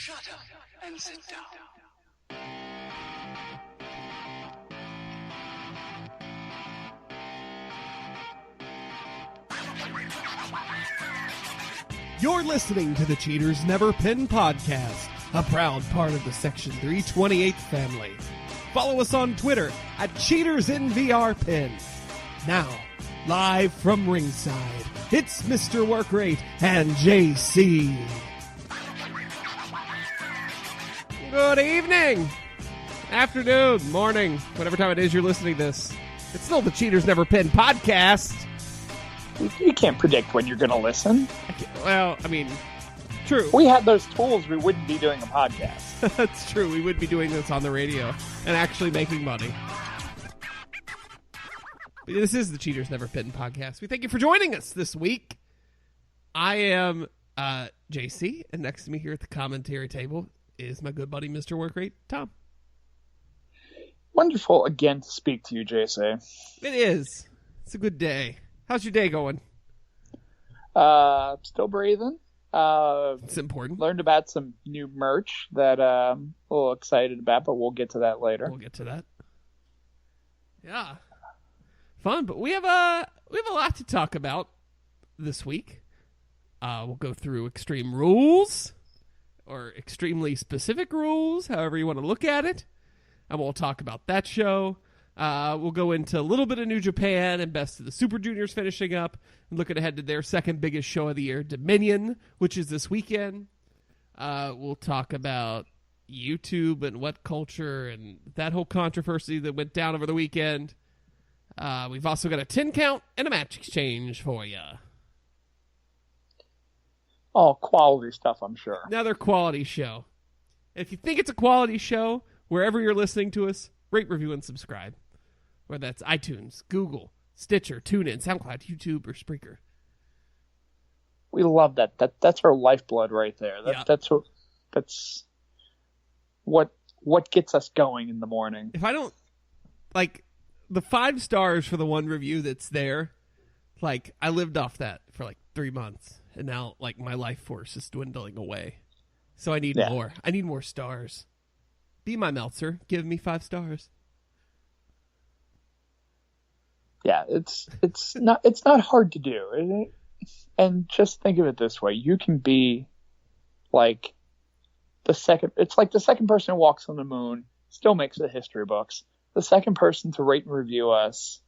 Shut up and sit down. You're listening to the Cheaters Never Pin podcast, a proud part of the Section 328 family. Follow us on Twitter at CheatersInVRPin. Now, live from ringside, it's Mr. Workrate and JC. Good evening, afternoon, morning, whatever time it is you're listening to this. It's still the Cheaters Never Pin podcast. You can't predict when you're going to listen. Well, I mean, true. If we had those tools, we wouldn't be doing a podcast. That's true. We would be doing this on the radio and actually making money. But this is the Cheaters Never Pin podcast. We thank you for joining us this week. I am JC, and next to me here at the commentary table is my good buddy, Mr. Workrate, Tom. Wonderful again to speak to you, JC. It is. It's a good day. How's your day going? Still breathing. It's important. Learned about some new merch that I'm a little excited about, but we'll get to that later. We'll get to that. Yeah. Fun, but we have a lot to talk about this week. We'll go through extreme rules or extremely specific rules, however you want to look at it. And we'll talk about that show. We'll go into a little bit of New Japan and Best of the Super Juniors finishing up and looking ahead to their second biggest show of the year, Dominion, which is this weekend. We'll talk about YouTube and what culture and that whole controversy that went down over the weekend. We've also got a 10 count and a match exchange for you. All quality stuff, I'm sure. Another quality show. If you think it's a quality show, wherever you're listening to us, rate, review, and subscribe. Whether that's iTunes, Google, Stitcher, TuneIn, SoundCloud, YouTube, or Spreaker. We love that. That's our lifeblood right there. That's what gets us going in the morning. If I don't like the 5 stars for the one review that's there, like I lived off that for like 3 months, and now like my life force is dwindling away. So I need more. I need more stars. Be my Meltzer. Give me 5 stars. Yeah, it's not hard to do. And just think of it this way: you can be like the second person who walks on the moon, still makes the history books. The second person to rate and review us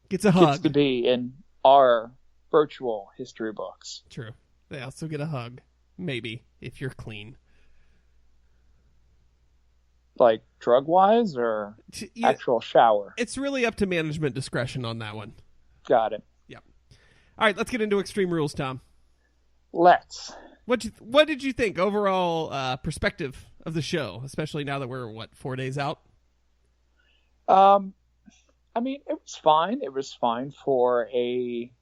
gets a hug. Gets to be in our virtual history books. True. They also get a hug, maybe if you're clean. Like drug-wise or actual shower? It's really up to management discretion on that one. Got it. Yep. All right, let's get into Extreme Rules, Tom. Let's. What did you think overall perspective of the show, especially now that we're, 4 days out? I mean, it was fine. It was fine for a...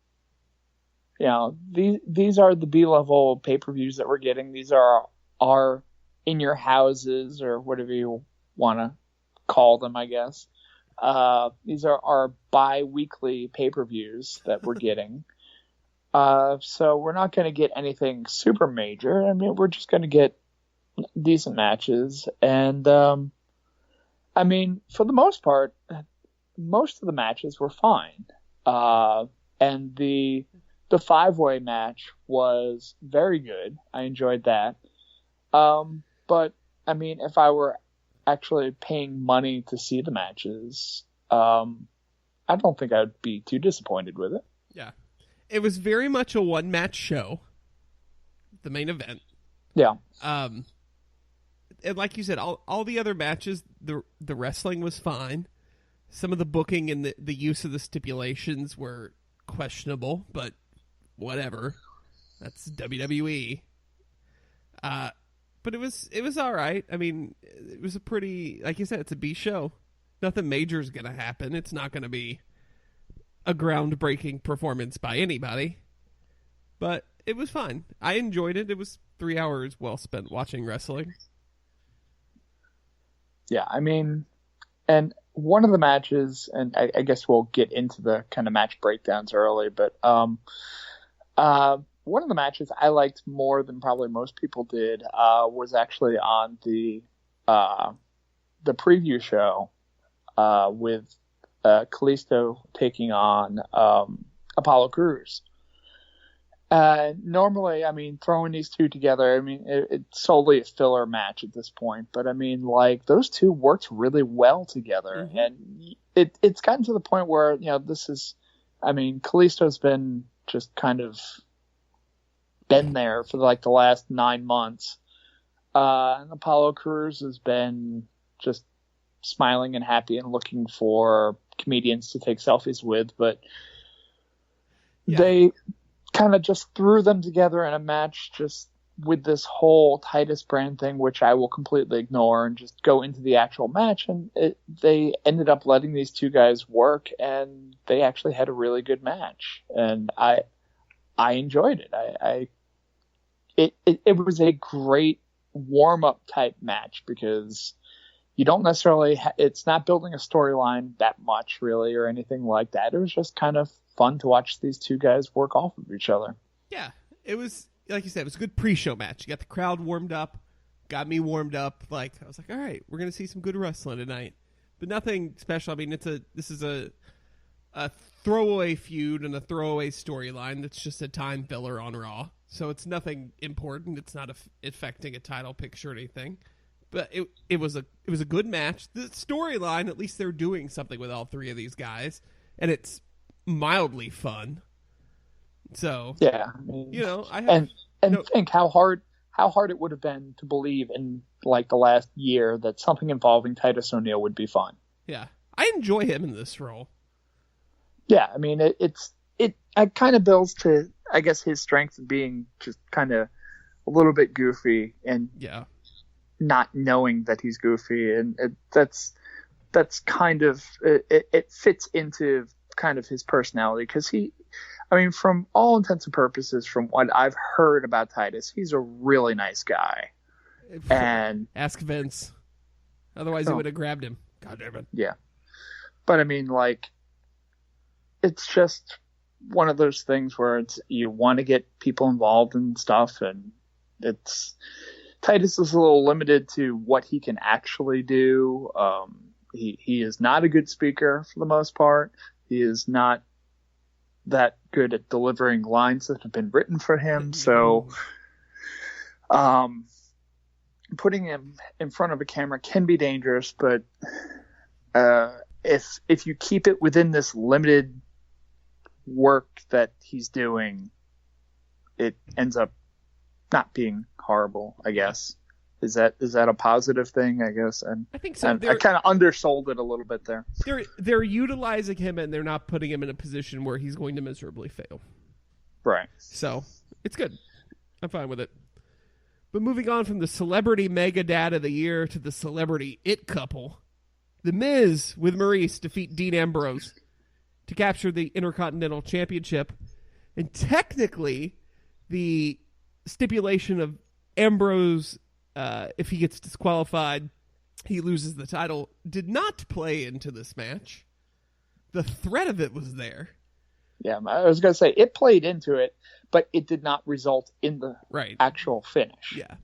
these are the B-level pay-per-views that we're getting. These are our in your houses or whatever you want to call them, I guess. These are our bi-weekly pay-per-views that we're getting. So we're not going to get anything super major. I mean, we're just going to get decent matches. And, I mean, for the most part, most of the matches were fine. And the 5-way match was very good. I enjoyed that. But, I mean, if I were actually paying money to see the matches, I don't think I would be too disappointed with it. Yeah. It was very much a one-match show, the main event. Yeah. And like you said, all the other matches, the wrestling was fine. Some of the booking and the use of the stipulations were questionable, but whatever. That's WWE. But it was all right. I mean, it was a pretty, like you said, it's a B show. Nothing major is going to happen. It's not going to be a groundbreaking performance by anybody. But it was fine. I enjoyed it. It was 3 hours well spent watching wrestling. Yeah, I mean, and one of the matches, and I guess we'll get into the kind of match breakdowns early, but one of the matches I liked more than probably most people did was actually on the preview show with Kalisto taking on Apollo Crews. Normally, I mean, throwing these two together, I mean, it's solely a filler match at this point. But I mean, like, those two worked really well together, Mm-hmm. and it's gotten to the point where, you know, this is, I mean, Kalisto's been just kind of been there for like the last 9 months. And Apollo Crews has been just smiling and happy and looking for comedians to take selfies with, but they kind of just threw them together in a match just with this whole Titus brand thing, which I will completely ignore and just go into the actual match. And they ended up letting these two guys work, and they actually had a really good match. And I enjoyed it. It was a great warm-up type match because you don't necessarily it's not building a storyline that much really or anything like that. It was just kind of fun to watch these two guys work off of each other. Yeah, it was, like you said, it was a good pre-show match. You got the crowd warmed up, got me warmed up. Like, I was like, all right, we're gonna see some good wrestling tonight, but nothing special. I mean, this is a throwaway feud and a throwaway storyline that's just a time filler on Raw. So it's nothing important. It's not affecting a title picture or anything. But it was a good match. The storyline, at least they're doing something with all three of these guys, and it's mildly fun. So yeah, I mean, you know, I think how hard it would have been to believe in like the last year that something involving Titus O'Neil would be fun. Yeah, I enjoy him in this role. Yeah, I mean it kind of builds to, I guess, his strength of being just kind of a little bit goofy and not knowing that he's goofy, and that's kind of it fits into kind of his personality because I mean, from all intents and purposes, from what I've heard about Titus, he's a really nice guy. And ask Vince, otherwise he would have grabbed him. God damn it. Yeah, but I mean, like, it's just one of those things where it's you want to get people involved and stuff, and Titus is a little limited to what he can actually do. He is not a good speaker for the most part. He is not that good at delivering lines that have been written for him. So, putting him in front of a camera can be dangerous, but if you keep it within this limited work that he's doing, it ends up not being horrible, I guess. Is that a positive thing, I guess? And I think so. I kind of undersold it a little bit there. They're utilizing him, and they're not putting him in a position where he's going to miserably fail. Right. So it's good. I'm fine with it. But moving on from the celebrity mega dad of the year to the celebrity it couple, The Miz with Maurice defeat Dean Ambrose to capture the Intercontinental Championship. And technically, the stipulation of Ambrose, if he gets disqualified, he loses the title, did not play into this match. The threat of it was there. Yeah, I was going to say, it played into it, but it did not result in the actual finish. Yeah.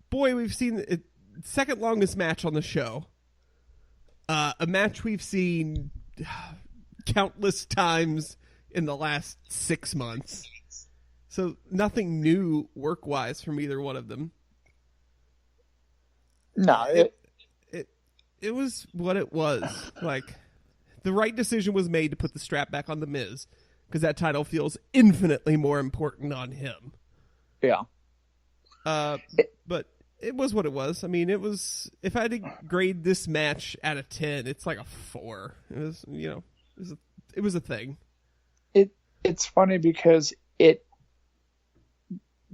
Boy, we've seen the second longest match on the show. A match we've seen countless times in the last 6 months. So nothing new work-wise from either one of them. No, it was what it was. Like, the right decision was made to put the strap back on The Miz because that title feels infinitely more important on him. Yeah. But it was what it was. I mean, it was. If I had to grade this match out of 10, it's like a 4. It was, it was a thing. It's funny because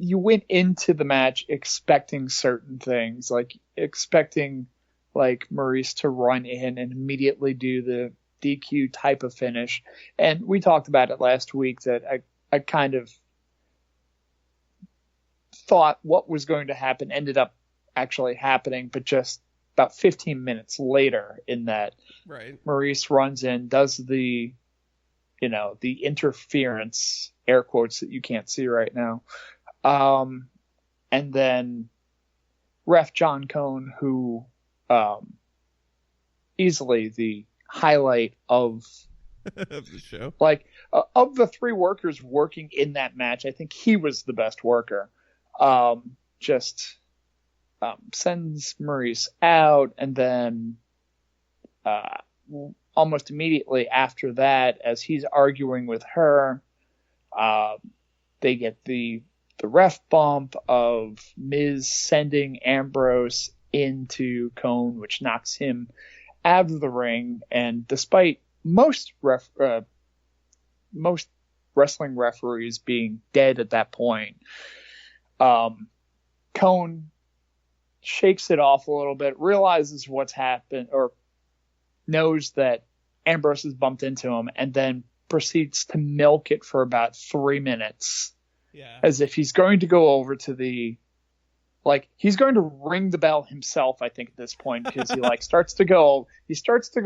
you went into the match expecting certain things, like expecting like Maurice to run in and immediately do the DQ type of finish. And we talked about it last week that I kind of thought what was going to happen ended up actually happening, but just about 15 minutes later in that, right, Maurice runs in, does the the interference, air quotes, that you can't see right now. And then ref John Cone, who easily the highlight of the show. Like, of the three workers working in that match, I think he was the best worker. Sends Maurice out, and then almost immediately after that, as he's arguing with her, they get the ref bump of Miz sending Ambrose into Cone, which knocks him out of the ring. And despite most wrestling referees being dead at that point, Cone shakes it off a little bit, realizes what's happened, or knows that Ambrose has bumped into him, and then proceeds to milk it for about 3 minutes. Yeah. As if he's going to go over to he's going to ring the bell himself, I think, at this point, because he starts to go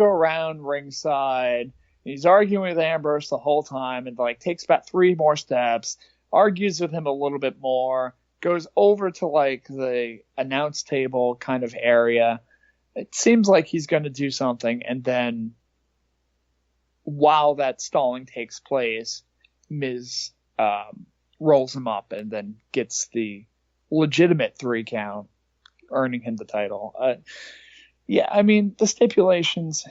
around ringside. He's arguing with Ambrose the whole time, and takes about 3 more steps, argues with him a little bit more, goes over to the announce table kind of area. It seems like he's going to do something, and then while that stalling takes place, Miz rolls him up and then gets the legitimate 3 count, earning him the title. The stipulations,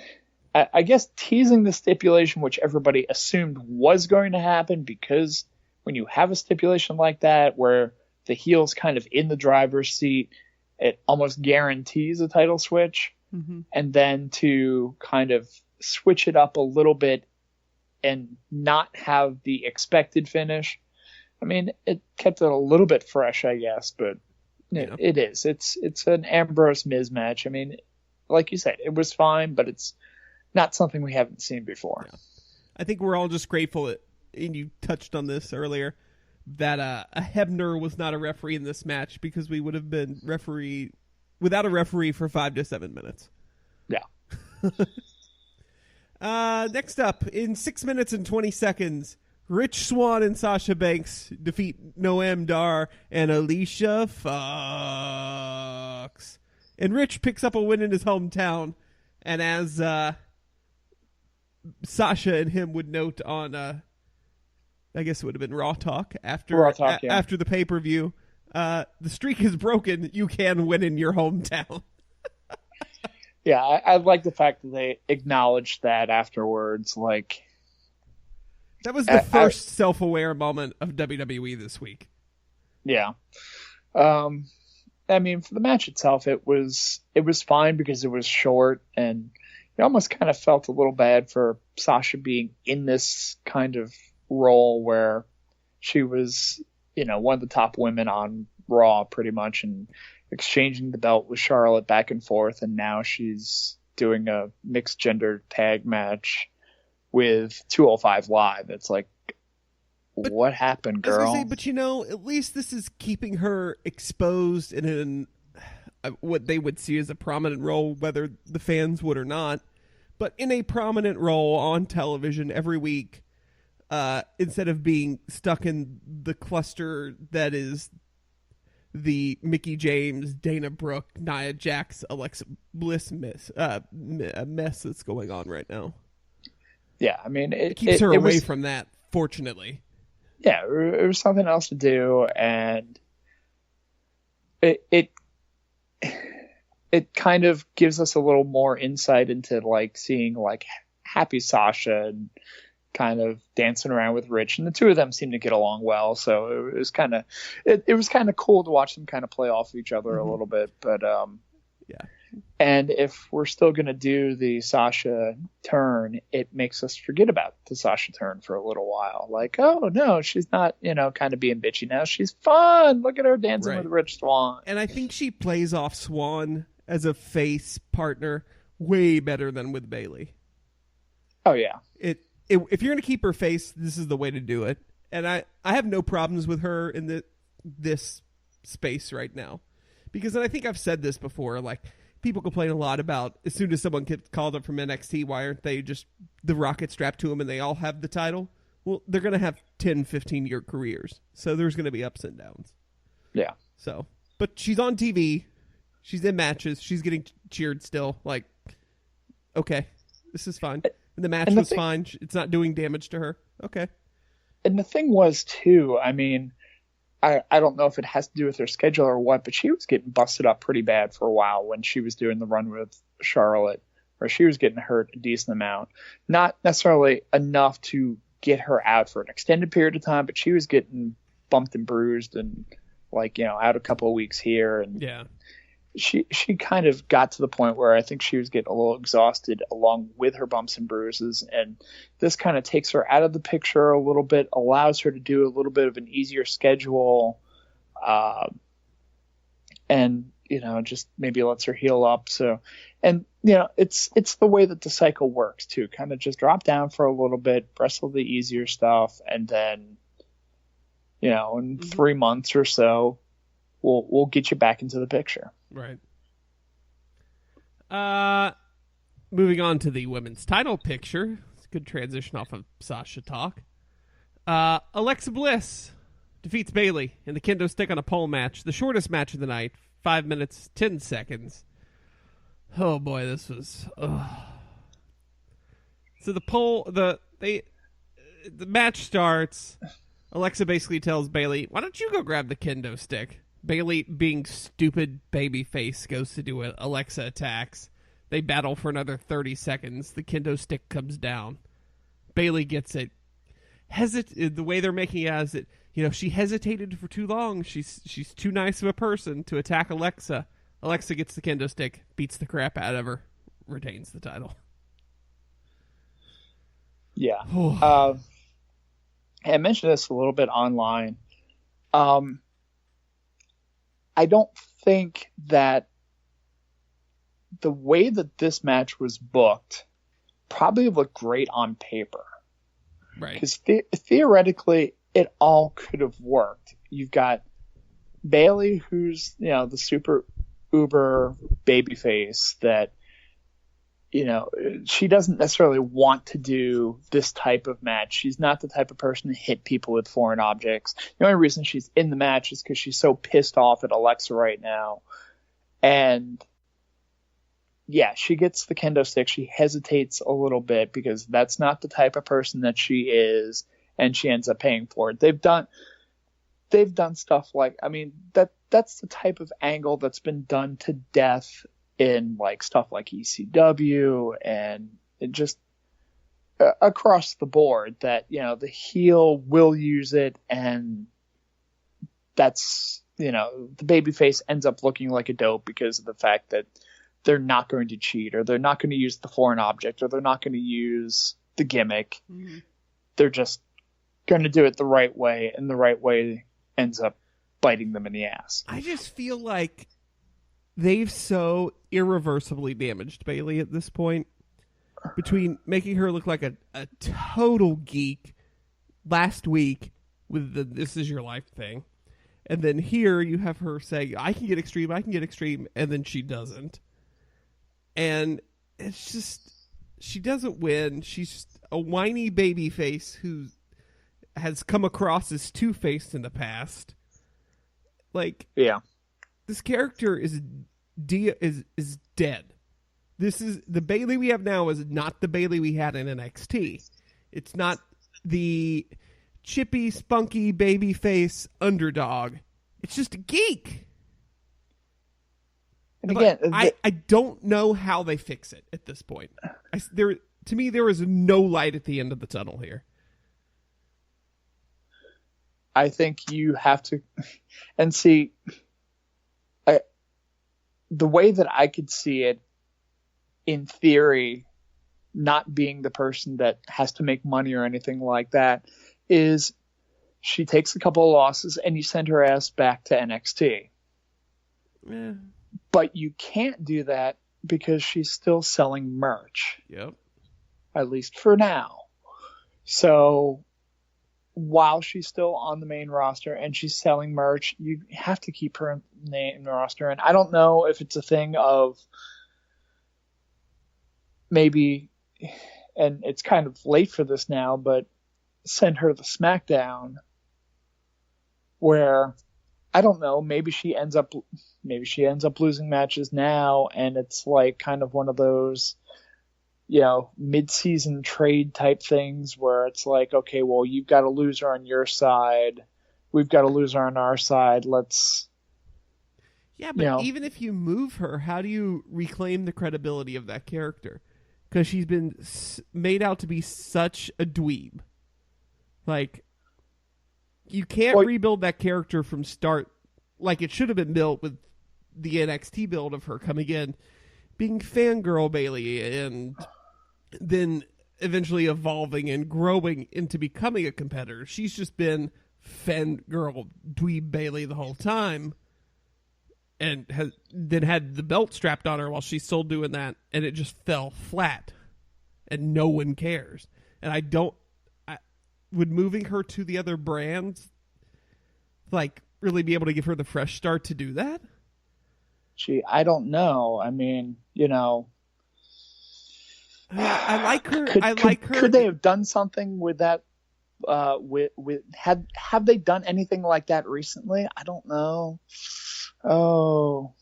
I guess teasing the stipulation, which everybody assumed was going to happen, because when you have a stipulation like that where the heel's kind of in the driver's seat, it almost guarantees a title switch. Mm-hmm. And then to kind of switch it up a little bit and not have the expected finish, it kept it a little bit fresh, I guess, but it is. It's an Ambrose Miz match. Like you said, it was fine, but it's not something we haven't seen before. Yeah. I think we're all just grateful that, and you touched on this earlier, that a Hebner was not a referee in this match, because we would have been without a referee for 5 to 7 minutes. Yeah. Next up, in 6 minutes and 20 seconds, Rich Swann and Sasha Banks defeat Noam Dar and Alicia Fox. And Rich picks up a win in his hometown. And as Sasha and him would note on, I guess it would have been Raw Talk after the pay-per-view, the streak is broken. You can win in your hometown. Yeah, I like the fact that they acknowledged that afterwards. That was the first self-aware moment of WWE this week. Yeah. For the match itself, it was fine because it was short, and you almost kind of felt a little bad for Sasha being in this kind of role where she was, one of the top women on Raw pretty much, and exchanging the belt with Charlotte back and forth, and now she's doing a mixed gender tag match with 205 Live. It's what happened, girl? But at least this is keeping her exposed in what they would see as a prominent role, whether the fans would or not, but in a prominent role on television every week, instead of being stuck in the cluster that is the Mickie James, Dana Brooke, Nia Jax, Alexa Bliss mess that's going on right now. Yeah, it keeps her away from that, fortunately. Yeah, it was something else to do, and it kind of gives us a little more insight into seeing happy Sasha and kind of dancing around with Rich, and the two of them seem to get along well. So it was kind of cool to watch them kind of play off each other a little bit. But yeah. And if we're still gonna do the Sasha turn, it makes us forget about the Sasha turn for a little while. Oh no, she's not kind of being bitchy now. She's fun. Look at her dancing with Rich Swann. And I think she plays off Swann as a face partner way better than with Bayley. Oh yeah. If you're going to keep her face, this is the way to do it. And I have no problems with her in this space right now. Because, and I think I've said this before, people complain a lot about as soon as someone gets called up from NXT, why aren't they just the rocket strapped to them and they all have the title? Well, they're going to have 10, 15-year careers. So there's going to be ups and downs. Yeah. So, but she's on TV. She's in matches. She's getting cheered still. Like, okay, this is fine. And the match was fine. It's not doing damage to her. Okay. And the thing was, too, I mean, I don't know if it has to do with her schedule or what, but she was getting busted up pretty bad for a while when she was doing the run with Charlotte, where she was getting hurt a decent amount. Not necessarily enough to get her out for an extended period of time, but she was getting bumped and bruised and, like, you know, out a couple of weeks here. And yeah. She kind of got to the point where I think she was getting a little exhausted along with her bumps and bruises. And this kind of takes her out of the picture a little bit, allows her to do a little bit of an easier schedule. And, you know, just maybe lets her heal up. So, and, you know, it's the way that the cycle works too. Kind of just drop down for a little bit, wrestle the easier stuff. And then, you know, in 3 months or so, we'll get you back into the picture. Right. Moving on to the women's title picture. It's a good transition off of Sasha talk. Alexa Bliss defeats Bayley in the kendo stick on a pole match. The shortest match of the night. 5 minutes, 10 seconds. Oh boy, this was... So the match starts. Alexa basically tells Bayley, why don't you go grab the kendo stick? Bayley, being stupid babyface, goes to do it. Alexa attacks. They battle for another 30 seconds. The kendo stick comes down. Bayley gets it. The way they're making it is that, you know, she hesitated for too long. She's too nice of a person to attack Alexa. Alexa gets the kendo stick, beats the crap out of her, retains the title. Yeah. I mentioned this a little bit online. I don't think that the way that this match was booked probably looked great on paper. Right. Because theoretically, it all could have worked. You've got Bayley, who's, you know, the super uber babyface that, you know, she doesn't necessarily want to do this type of match. She's not the type of person to hit people with foreign objects. The only reason she's in the match is because she's so pissed off at Alexa right now. And yeah, she gets the kendo stick. She hesitates a little bit because that's not the type of person that she is, and she ends up paying for it. They've done stuff like, I mean, that's the type of angle that's been done to death in like stuff like ECW and just across the board, that, you know, the heel will use it, and that's, you know, the babyface ends up looking like a dope because of the fact that they're not going to cheat, or they're not going to use the foreign object, or they're not going to use the gimmick. Mm-hmm. They're just going to do it the right way, and the right way ends up biting them in the ass. I just feel like they've so irreversibly damaged Bayley at this point, between making her look like a total geek last week with the "this is your life" thing, and then here you have her saying, I can get extreme, and then she doesn't. And it's just, she doesn't win. She's just a whiny baby face who has come across as two-faced in the past. Like, yeah, this character is dead. This is the Bayley we have now is not the Bayley we had in NXT. It's not the chippy, spunky baby face underdog. It's just a geek. And again, I don't know how they fix it at this point. To me, there is no light at the end of the tunnel here. I think you have to, and see, the way that I could see it, in theory, not being the person that has to make money or anything like that, is she takes a couple of losses and you send her ass back to NXT. Yeah. But you can't do that because she's still selling merch. Yep. At least for now. So while she's still on the main roster and she's selling merch, you have to keep her in the main roster. And I don't know if it's a thing of maybe, and it's kind of late for this now, but send her to SmackDown where, I don't know, maybe she ends up losing matches now, and it's like kind of one of those, mid-season trade type things where it's like, okay, well, you've got a loser on your side, we've got a loser on our side, let's... Yeah, but even if you move her, how do you reclaim the credibility of that character? Because she's been made out to be such a dweeb. Like, you can't rebuild that character from start like it should have been built with the NXT build of her coming in, being fangirl Bayley, and then eventually evolving and growing into becoming a competitor. She's just been fangirl dweeb Bayley the whole time, and has then had the belt strapped on her while she's still doing that, and it just fell flat, and no one cares. And would moving her to the other brands, like, really be able to give her the fresh start to do that? I don't know. I mean, I like her. Could they have done something with that? Have they done anything like that recently? I don't know. Oh,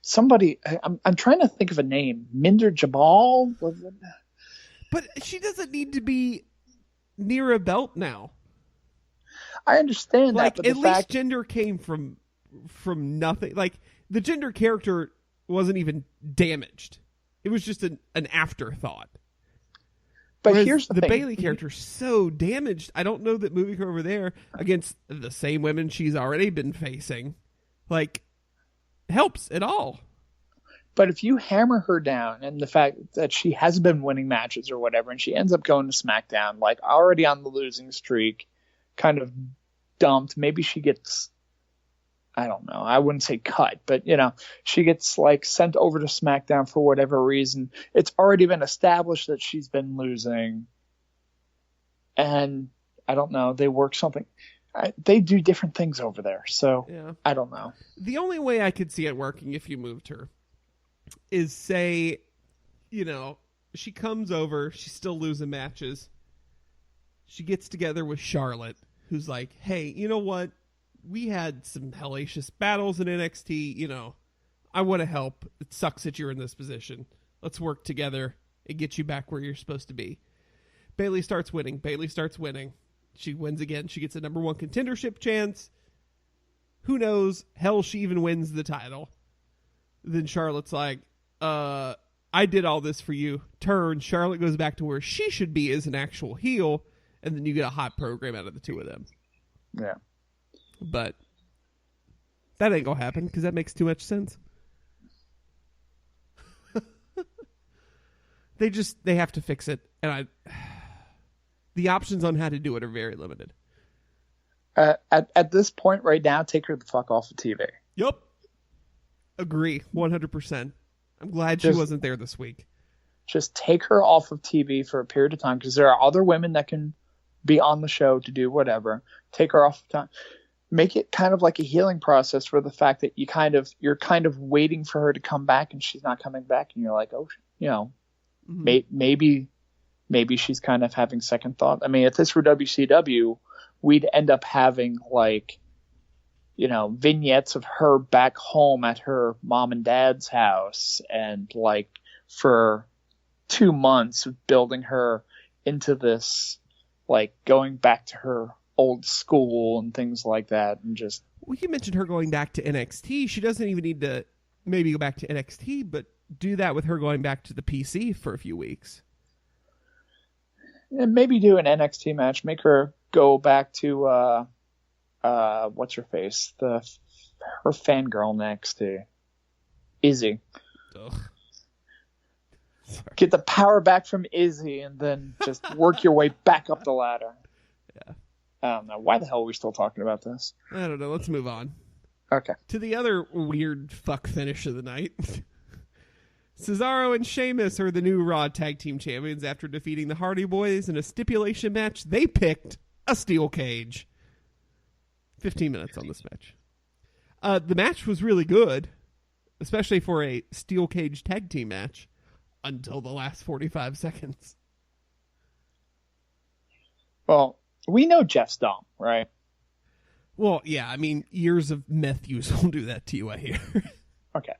somebody. I'm trying to think of a name. Minder Jabal. But she doesn't need to be near a belt now. I understand that, but at least gender came from nothing. Like, the gender character wasn't even damaged. It was just an afterthought. But whereas here's the thing. Bayley character's so damaged. I don't know that moving her over there against the same women she's already been facing, like, helps at all. But if you hammer her down, and the fact that she hasn't been winning matches or whatever, and she ends up going to SmackDown, like, already on the losing streak, kind of dumped, maybe she gets, I don't know, I wouldn't say cut, but she gets like sent over to SmackDown for whatever reason. It's already been established that she's been losing, and I don't know, they work something. They do different things over there, so yeah. I don't know. The only way I could see it working if you moved her is, say, she comes over, she's still losing matches, she gets together with Charlotte, who's like, hey, you know what? We had some hellacious battles in NXT. I want to help. It sucks that you're in this position. Let's work together and get you back where you're supposed to be. Bayley starts winning. She wins again. She gets a number one contendership chance. Who knows? Hell, she even wins the title. Then Charlotte's like, I did all this for you. Turn. Charlotte goes back to where she should be as an actual heel. And then you get a hot program out of the two of them. Yeah. But that ain't going to happen because that makes too much sense. They have to fix it. And the options on how to do it are very limited. At this point right now, take her the fuck off of TV. Yep. Agree. 100%. I'm glad she wasn't there this week. Just take her off of TV for a period of time because there are other women that can be on the show to do whatever. Take her off of time. Make it kind of like a healing process for the fact that you're kind of waiting for her to come back and she's not coming back, and you're like, oh, maybe she's kind of having second thought. I mean, if this were WCW, we'd end up having like, vignettes of her back home at her mom and dad's house, and like for 2 months building her into this, like going back to her old school and things like that, and just... Well, you mentioned her going back to NXT. She doesn't even need to maybe go back to NXT, but do that with her going back to the PC for a few weeks. And maybe do an NXT match. Make her go back to what's her face? Her fangirl next to Izzy. Ugh. Get the power back from Izzy and then just work your way back up the ladder. Yeah. I don't know. Why the hell are we still talking about this? I don't know. Let's move on. Okay. To the other weird fuck finish of the night. Cesaro and Sheamus are the new Raw Tag Team Champions after defeating the Hardy Boys in a stipulation match they picked a steel cage. 15 minutes on this match. The match was really good, especially for a steel cage tag team match, until the last 45 seconds. Well, we know Jeff's dumb, right? Well, yeah, I mean, years of meth use will do that to you, I hear. Okay.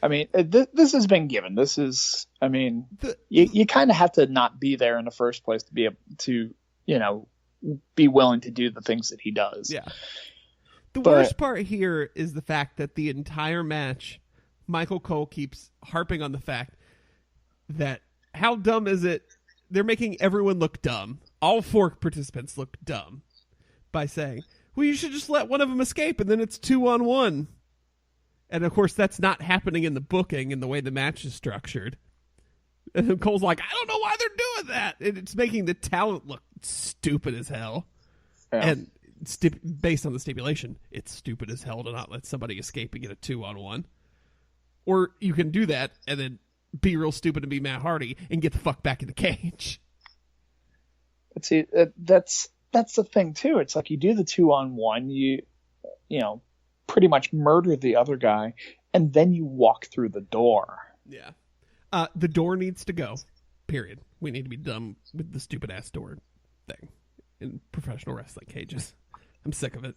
I mean, this has been given. This is, I mean, you kind of have to not be there in the first place to be able to, be willing to do the things that he does. Yeah. The worst part here is the fact that the entire match, Michael Cole keeps harping on the fact that how dumb is it? They're making everyone look dumb. All 4 participants look dumb by saying, well, you should just let one of them escape and then it's 2-on-1. And of course, that's not happening in the booking and the way the match is structured. And then Cole's like, I don't know why they're doing that. And it's making the talent look stupid as hell. Yeah. And based on the stipulation, it's stupid as hell to not let somebody escape and get a 2-on-1. Or you can do that and then be real stupid and be Matt Hardy and get the fuck back in the cage. But see, that's the thing too. It's like you do the 2-on-1, you pretty much murder the other guy, and then you walk through the door. Yeah. The door needs to go. Period. We need to be done with the stupid ass door thing in professional wrestling cages. I'm sick of it.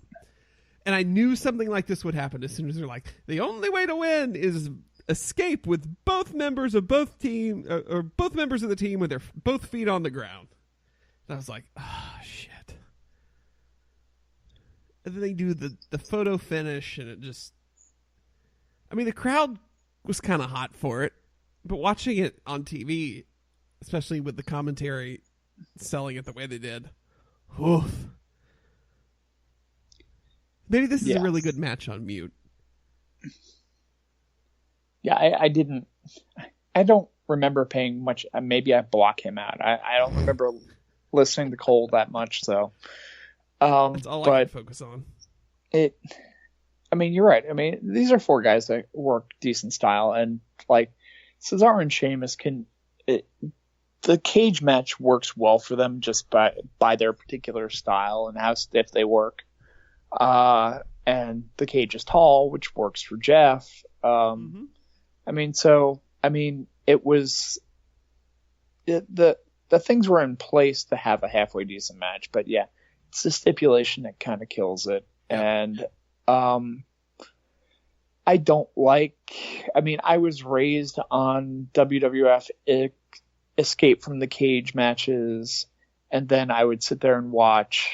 And I knew something like this would happen as soon as they're like, the only way to win is escape with both members of both team or both members of the team with their both feet on the ground. And I was like, oh shit. And then they do the photo finish and it just, I mean, the crowd was kind of hot for it, but watching it on TV, especially with the commentary selling it the way they did, oof. Maybe this is a really good match on mute. Yeah, I don't remember paying much. Maybe I block him out. I don't remember listening to Cole that much. So that's all I can focus on. I mean, you're right. I mean, these are 4 guys that work decent style, and like Cesaro and Sheamus the cage match works well for them just by their particular style and how stiff they work. And the cage is tall, which works for Jeff. I mean, it was the things were in place to have a halfway decent match, but yeah, it's the stipulation that kind of kills it. Yep. And I don't like. I mean, I was raised on WWF Escape from the Cage matches, and then I would sit there and watch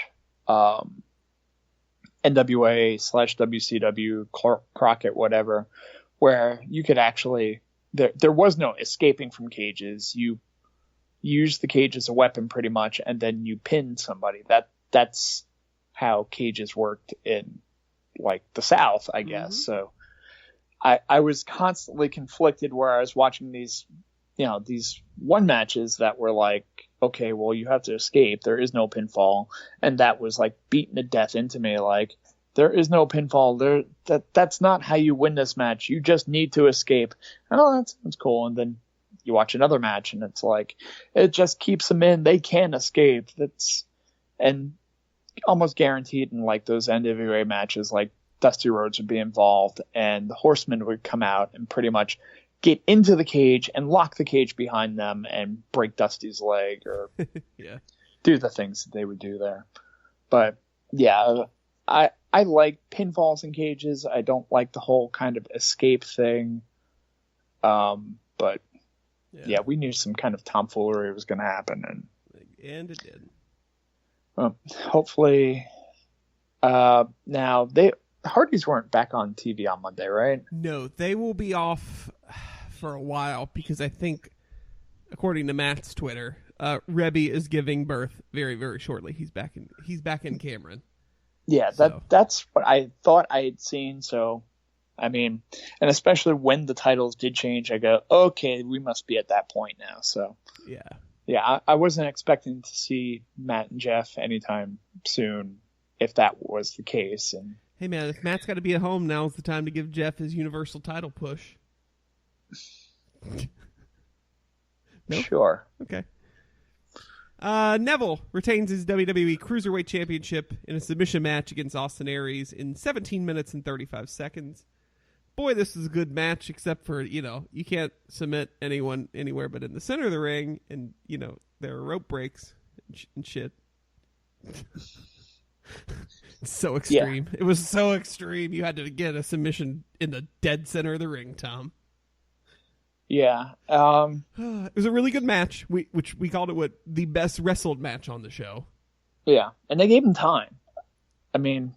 NWA/WCW, Crockett, whatever, where you could actually there was no escaping from cages. You use the cage as a weapon pretty much, and then you pin somebody. That's how cages worked in like the South, I guess. So I was constantly conflicted where I was watching these one matches that were like, okay, well, you have to escape. There is no pinfall. And that was like beaten to death into me. Like, there is no pinfall. That's not how you win this match. You just need to escape. And that's cool. And then you watch another match and it's like, it just keeps them in. They can't escape. And almost guaranteed in like those NWA matches, like Dusty Rhodes would be involved and the Horsemen would come out and pretty much get into the cage and lock the cage behind them and break Dusty's leg or do the things that they would do there. But yeah, I like pinfalls in cages. I don't like the whole kind of escape thing. But yeah, we knew some kind of tomfoolery was going to happen. And it did. Hopefully, now Hardys weren't back on TV on Monday, right? No, they will be off for a while because I think, according to Matt's Twitter, Rebby is giving birth very, very shortly. He's back in Cameron. Yeah, that's what I thought I had seen. So, I mean, and especially when the titles did change, I go, okay, we must be at that point now. So yeah, I wasn't expecting to see Matt and Jeff anytime soon if that was the case. And hey, man, if Matt's got to be at home, now's the time to give Jeff his Universal title push. No? Sure. Okay. Neville retains his WWE Cruiserweight Championship in a submission match against Austin Aries in 17 minutes and 35 seconds. Boy, this is a good match, except for, you can't submit anyone anywhere but in the center of the ring, and, there are rope breaks and shit. It's so extreme. Yeah. It was so extreme. You had to get a submission in the dead center of the ring, Tom. Yeah. It was a really good match, which we called it the best wrestled match on the show. Yeah, and they gave him time. I mean,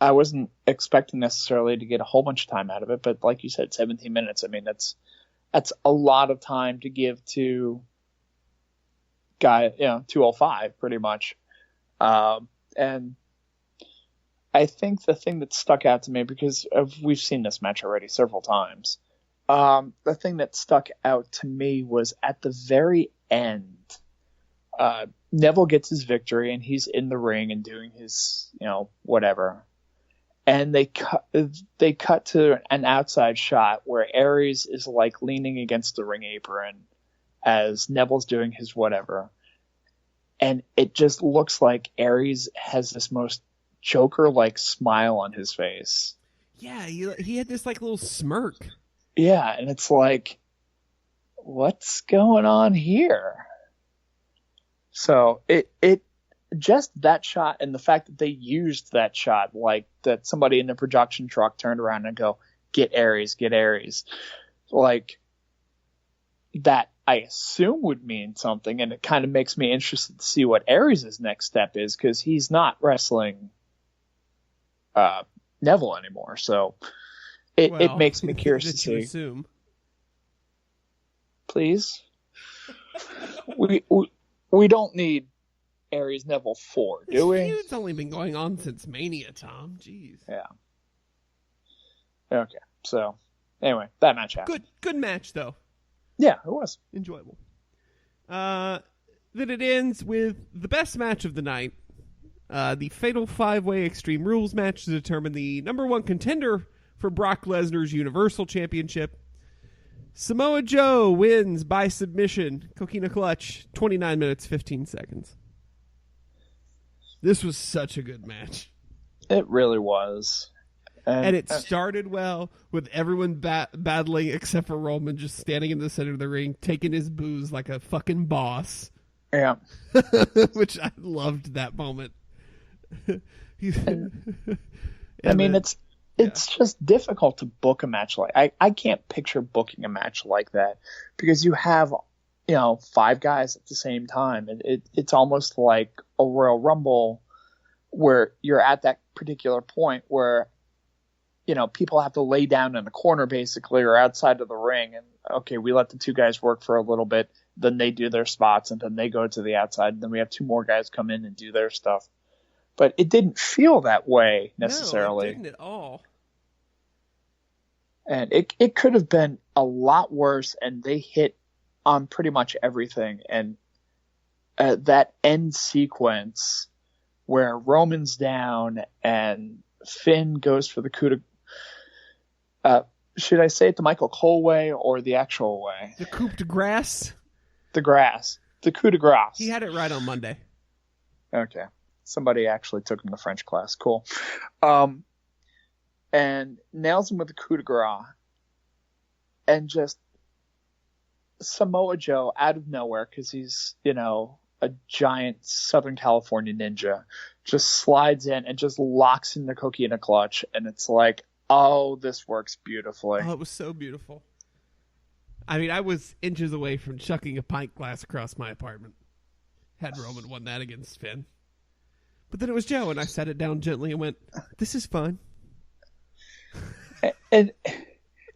I wasn't expecting necessarily to get a whole bunch of time out of it, but like you said, 17 minutes. I mean, that's a lot of time to give to guy, 205 pretty much. And I think the thing that stuck out to me, because we've seen this match already several times, the thing that stuck out to me was at the very end, Neville gets his victory and he's in the ring and doing his, whatever. And they cut to an outside shot where Aries is like leaning against the ring apron as Neville's doing his whatever. And it just looks like Aries has this most Joker-like smile on his face. Yeah, he had this like little smirk. Yeah, and it's like, what's going on here? So it just that shot and the fact that they used that shot, like that somebody in the production truck turned around and go, get Aries. Like that I assume would mean something, and it kind of makes me interested to see what Aries' next step is, because he's not wrestling Neville anymore. So it makes me curious to see. Assume. Please, we don't need Aries Neville 4, do we? It's only been going on since Mania, Tom. Jeez. Yeah. Okay. So anyway, that match happened. Good match though. Yeah, it was enjoyable. Then it ends with the best match of the night. The Fatal 5-Way Extreme Rules match to determine the number one contender for Brock Lesnar's Universal Championship. Samoa Joe wins by submission. Coquina Clutch, 29 minutes, 15 seconds. This was such a good match. It really was. And it started well with everyone battling except for Roman just standing in the center of the ring, taking his booze like a fucking boss. Yeah. Which I loved that moment. I mean, it's just difficult to book a match like I can't picture booking a match like that, because you have 5 guys at the same time, and it's almost like a Royal Rumble where you're at that particular point where people have to lay down in a corner basically, or outside of the ring, and okay, we let the 2 guys work for a little bit, then they do their spots, and then they go to the outside, and then we have 2 more guys come in and do their stuff. But it didn't feel that way necessarily. No, it didn't at all. And it could have been a lot worse, and they hit on pretty much everything. And that end sequence where Roman's down and Finn goes for the coup de... should I say it the Michael Cole way or the actual way? The coup de grace? The grass. The coup de grace. He had it right on Monday. Okay. Somebody actually took him to French class. Cool. And nails him with the coup de grace. And just Samoa Joe out of nowhere, because he's, a giant Southern California ninja, just slides in and just locks in the Coquina Clutch. And it's like, oh, this works beautifully. Oh, it was so beautiful. I mean, I was inches away from chucking a pint glass across my apartment had Roman won that against Finn. But then it was Joe, and I sat it down gently and went, this is fun. And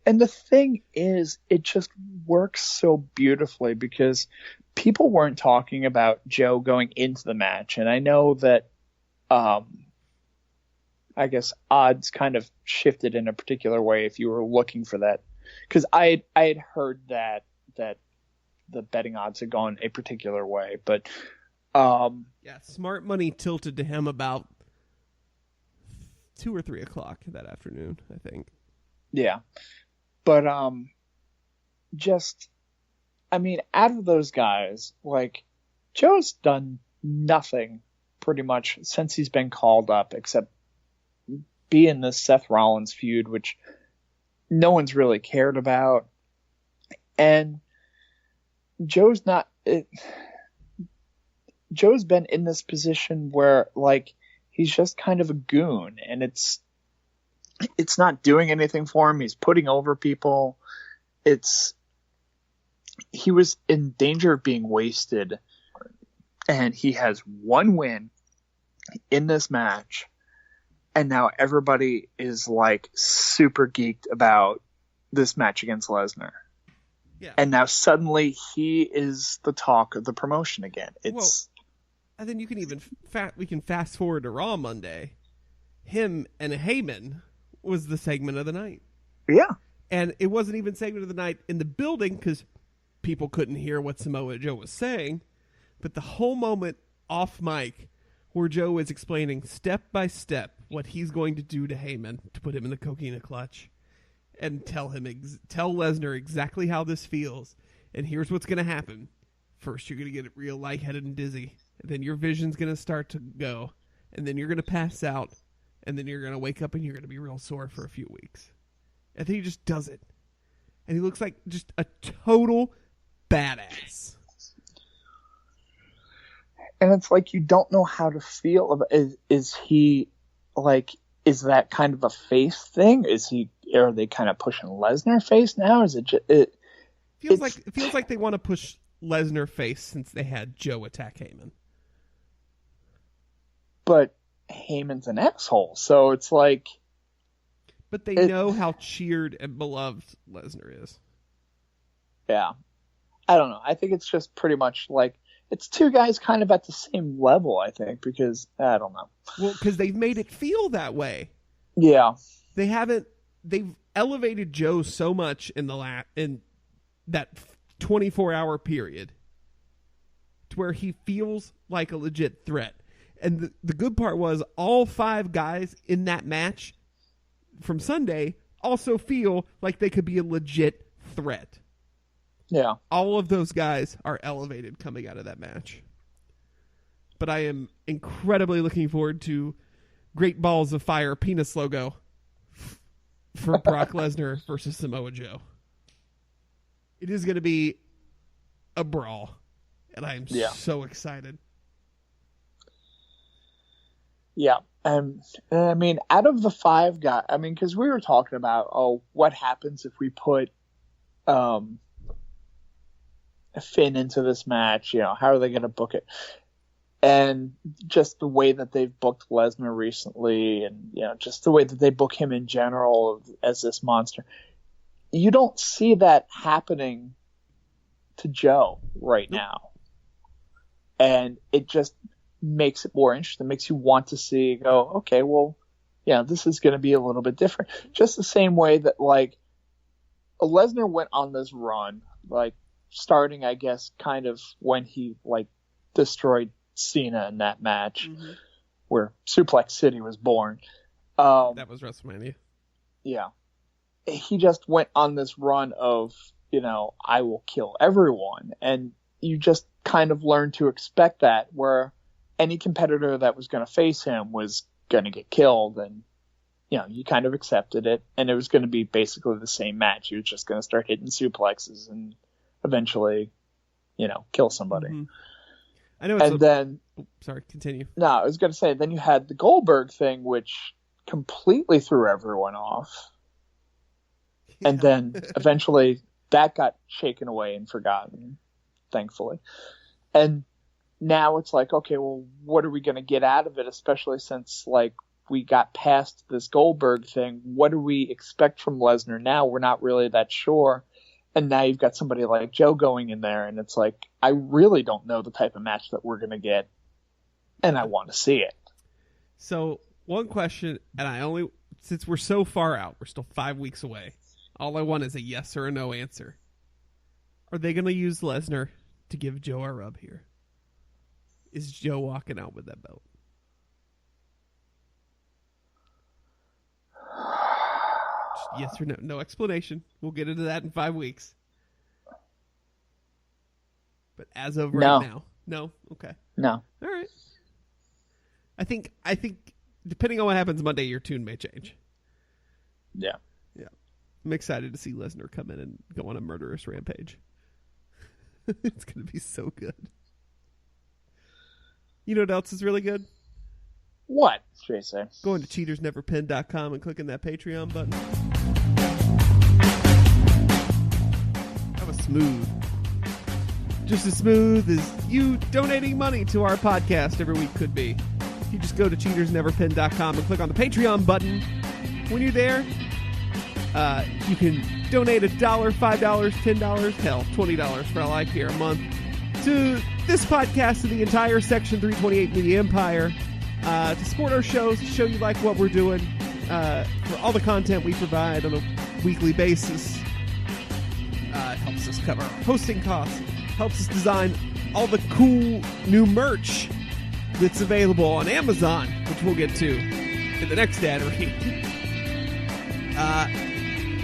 the thing is, it just works so beautifully, because people weren't talking about Joe going into the match. And I know that, I guess odds kind of shifted in a particular way if you were looking for that. Because I had heard that the betting odds had gone a particular way, but smart money tilted to him about 2 or 3 o'clock that afternoon, I think. Yeah, but out of those guys, like, Joe's done nothing pretty much since he's been called up except be in this Seth Rollins feud, which no one's really cared about. And Joe's been in this position where, like, he's just kind of a goon, and it's not doing anything for him. He's putting over people. He was in danger of being wasted, and he has one win in this match, and now everybody is like super geeked about this match against Lesnar. Yeah. And now suddenly he is the talk of the promotion again. And then you can even we can fast forward to Raw Monday. Him and Heyman was the segment of the night. Yeah. And it wasn't even segment of the night in the building because people couldn't hear what Samoa Joe was saying. But the whole moment off mic where Joe is explaining step by step what he's going to do to Heyman to put him in the coquina clutch and tell Lesnar exactly how this feels. And here's what's going to happen. First, you're going to get real lightheaded and dizzy. And then your vision's going to start to go. And then you're going to pass out. And then you're going to wake up and you're going to be real sore for a few weeks. And then he just does it. And he looks like just a total badass. And it's like you don't know how to feel about is he like, is that kind of a face thing? Are they kind of pushing Lesnar face now? Is it feels like they want to push Lesnar face since they had Joe attack Heyman. But Heyman's an asshole, so it's like. But they know how cheered and beloved Lesnar is. Yeah, I don't know. I think it's just pretty much like it's two guys kind of at the same level. I think because I don't know. Well, because they've made it feel that way. Yeah, They've elevated Joe so much in that 24-hour period to where he feels like a legit threat. And the good part was all 5 guys in that match from Sunday also feel like they could be a legit threat. Yeah. All of those guys are elevated coming out of that match. But I am incredibly looking forward to Great Balls of Fire penis logo for Brock Lesnar versus Samoa Joe. It is going to be a brawl, and I am so excited. Yeah. I mean, out of the 5 guys, I mean, because we were talking about, what happens if we put Finn into this match? You know, how are they going to book it? And just the way that they've booked Lesnar recently, and you know, just the way that they book him in general as this monster, you don't see that happening to Joe right now, and it just makes it more interesting. Makes you want to see, go, okay, well, yeah, this is going to be a little bit different. Just the same way that like Lesnar went on this run, like starting, I guess, kind of when he like destroyed Cena in that match, where Suplex City was born. That was WrestleMania. Yeah, he just went on this run of, you know, I will kill everyone, and you just kind of learn to expect that, where any competitor that was going to face him was going to get killed, and you know, you kind of accepted it, and it was going to be basically the same match. He was just going to start hitting suplexes and eventually, you know, kill somebody. Mm-hmm. I know. Sorry, continue. No, I was going to say, then you had the Goldberg thing, which completely threw everyone off, and then eventually that got shaken away and forgotten, thankfully, and now it's like, okay, well, what are we going to get out of it, especially since, like, we got past this Goldberg thing? What do we expect from Lesnar now? We're not really that sure. And now you've got somebody like Joe going in there, and it's like, I really don't know the type of match that we're going to get, and I want to see it. So, one question, and since we're so far out, we're still 5 weeks away, all I want is a yes or a no answer. Are they going to use Lesnar to give Joe a rub here? Is Joe walking out with that belt? Just yes or no? No explanation. We'll get into that in 5 weeks. But as of right now, No? Okay. No. All right. I think depending on what happens Monday, your tune may change. Yeah. Yeah. I'm excited to see Lesnar come in and go on a murderous rampage. It's going to be so good. You know what else is really good? What, should I say? Going to cheatersneverpin.com and clicking that Patreon button. That was smooth. Just as smooth as you donating money to our podcast every week could be. You just go to cheatersneverpin.com and click on the Patreon button. When you're there, you can donate $1, $5, $10, hell, $20 for all I care a month to this podcast and the entire Section 328 Media Empire to support our shows, to show you like what we're doing, for all the content we provide on a weekly basis. It helps us cover our hosting costs, helps us design all the cool new merch that's available on Amazon, which we'll get to in the next ad read.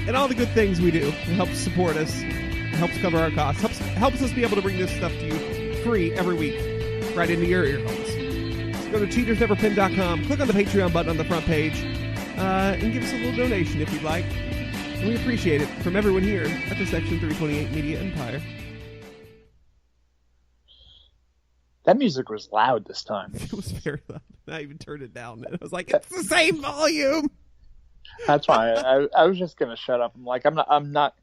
And all the good things we do. It helps support us. It helps cover our costs. Helps us be able to bring this stuff to you free every week, right into your ear holes. So go to cheatersneverpin.com, click on the Patreon button on the front page, and give us a little donation if you'd like. And we appreciate it from everyone here at the Section 328 Media Empire. That music was loud this time. It was very loud. I even turned it down. And I was like, it's the same volume. That's why I was just gonna shut up. I'm like, I'm not.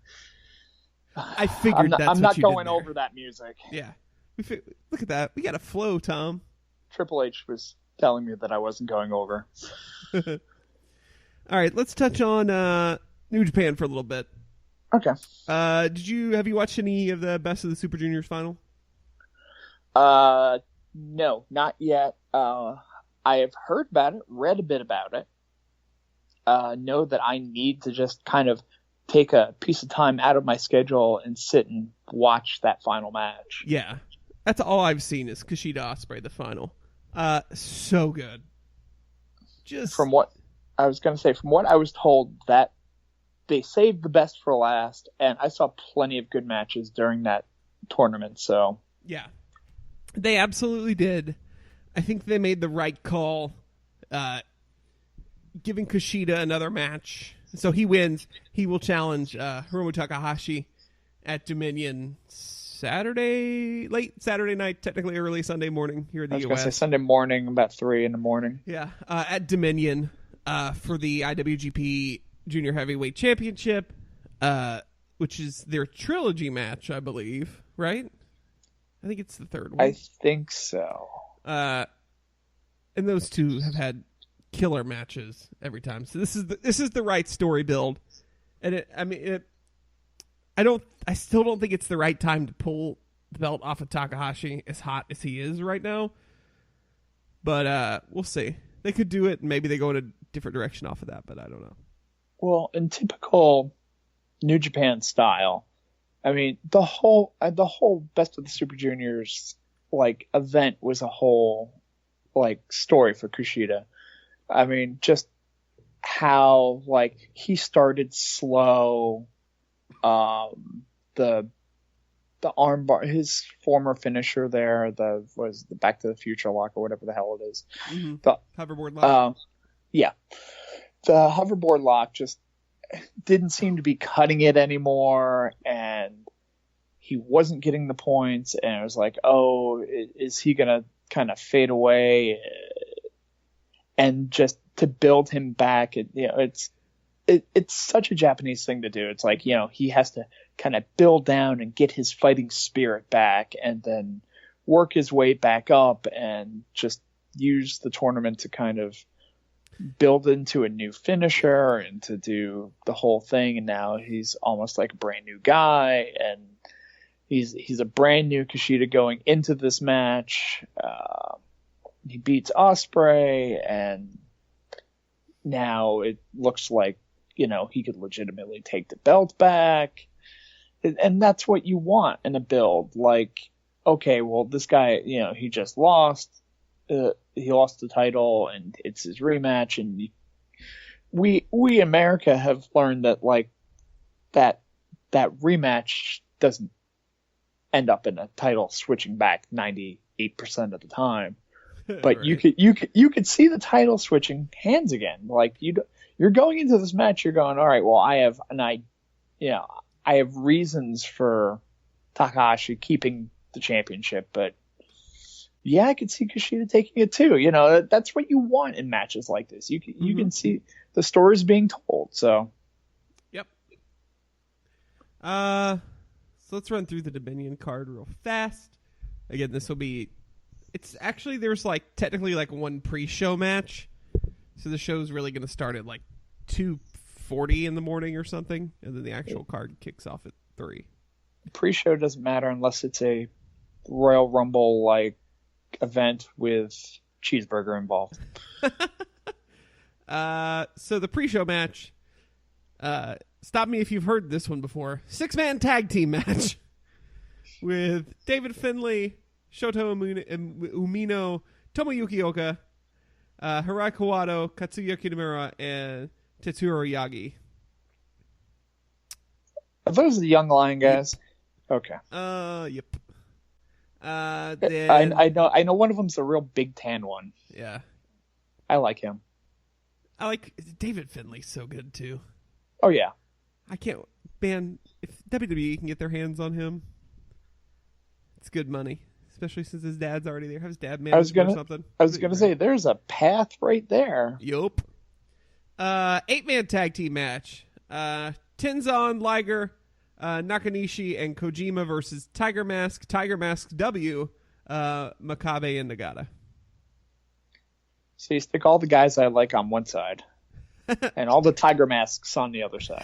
I figured that's I'm what not you going did there. over that music. Yeah, look at that. We got a flow, Tom. Triple H was telling me that I wasn't going over. All right, let's touch on New Japan for a little bit. Okay. Have you watched any of the Best of the Super Juniors final? No, not yet. I have heard about it, read a bit about it. Know that I need to just kind of take a piece of time out of my schedule and sit and watch that final match. Yeah. That's all I've seen is Kushida Ospreay, the final. So good. Just from what I was told, that they saved the best for last, and I saw plenty of good matches during that tournament, so. Yeah. They absolutely did. I think they made the right call, giving Kushida another match. So he wins. He will challenge Hiromu Takahashi at Dominion late Saturday night, technically early Sunday morning here in the U.S. I was going to say Sunday morning, about 3 a.m. Yeah, at Dominion for the IWGP Junior Heavyweight Championship, which is their trilogy match, I believe, right? I think it's the third one. I think so. And those two have had killer matches every time. So this is the right story build. And I still don't think it's the right time to pull the belt off of Takahashi as hot as he is right now. But we'll see. They could do it, and maybe they go in a different direction off of that, but I don't know. Well, in typical New Japan style, I mean, the whole Best of the Super Juniors event was a whole story for Kushida. I mean, just how he started slow, the armbar, his former finisher there, the Back to the Future lock or whatever the hell it is, mm-hmm. the hoverboard lock. Yeah, the hoverboard lock just didn't seem to be cutting it anymore, and he wasn't getting the points, and it was like, oh, is he gonna kind of fade away? And just to build him back, it's such a Japanese thing to do. It's like, he has to kind of build down and get his fighting spirit back, and then work his way back up, and just use the tournament to kind of build into a new finisher and to do the whole thing. And now he's almost like a brand new guy, and he's a brand new Kushida going into this match. He beats Ospreay, and now it looks like, he could legitimately take the belt back. And that's what you want in a build. Okay, well, this guy, he just lost. He lost the title, and it's his rematch. And we America have learned that, that rematch doesn't end up in a title switching back 90 8% of the time. But Right. you could see the title switching hands again. Like you're going into this match, you're going, all right, well, I have reasons for Takahashi keeping the championship, but yeah, I could see Kushida taking it too. You know, that's what you want in matches like this. You can see the stories being told. So, Yep. So let's run through the Dominion card real fast. Again, this will be. It's actually there's technically one pre-show match, so the show's really going to start at 2:40 in the morning or something, and then the actual card kicks off at 3. Pre-show doesn't matter unless it's a Royal Rumble event with cheeseburger involved. So the pre-show match. Stop me if you've heard this one before. 6-man tag team match with David Finlay, Shota Umino, Tomoyuki Oka, Hirai Kawato, Katsuya Kitamura, and Tetsuro Yagi. Are those the young lion guys? Okay. Yep. Then I know one of them's a real big tan one. Yeah. I like him. I like David Finlay so good too. Oh yeah. I can't, man, if WWE can get their hands on him, it's good money. Especially since his dad's already there. Have his dad managed or something. I was gonna say there's a path right there. Yup. 8-man tag team match. Tenzan, Liger, Nakanishi, and Kojima versus Tiger Mask W, Makabe, and Nagata. So you stick all the guys I like on one side, and all the Tiger Masks on the other side.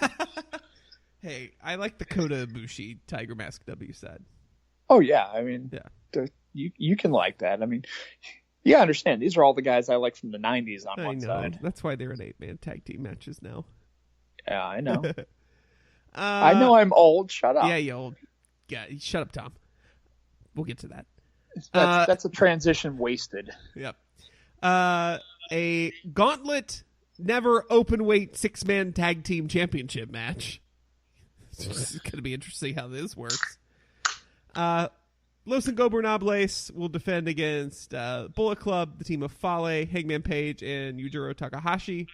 Hey, I like the Kota Ibushi Tiger Mask W side. Oh yeah, I mean, yeah. You can like that. I mean, you gotta understand, these are all the guys I like from the 90s on one side. That's why they're in 8-man tag team matches now. Yeah, I know. I know I'm old. Shut up. Yeah, you old. Yeah, shut up, Tom. We'll get to that. That's a transition wasted. Yep. A gauntlet, never open weight 6-man tag team championship match. It's going to be interesting how this works. Los Ingobernables will defend against Bullet Club, the team of Fale, Hangman Page, and Yujiro Takahashi.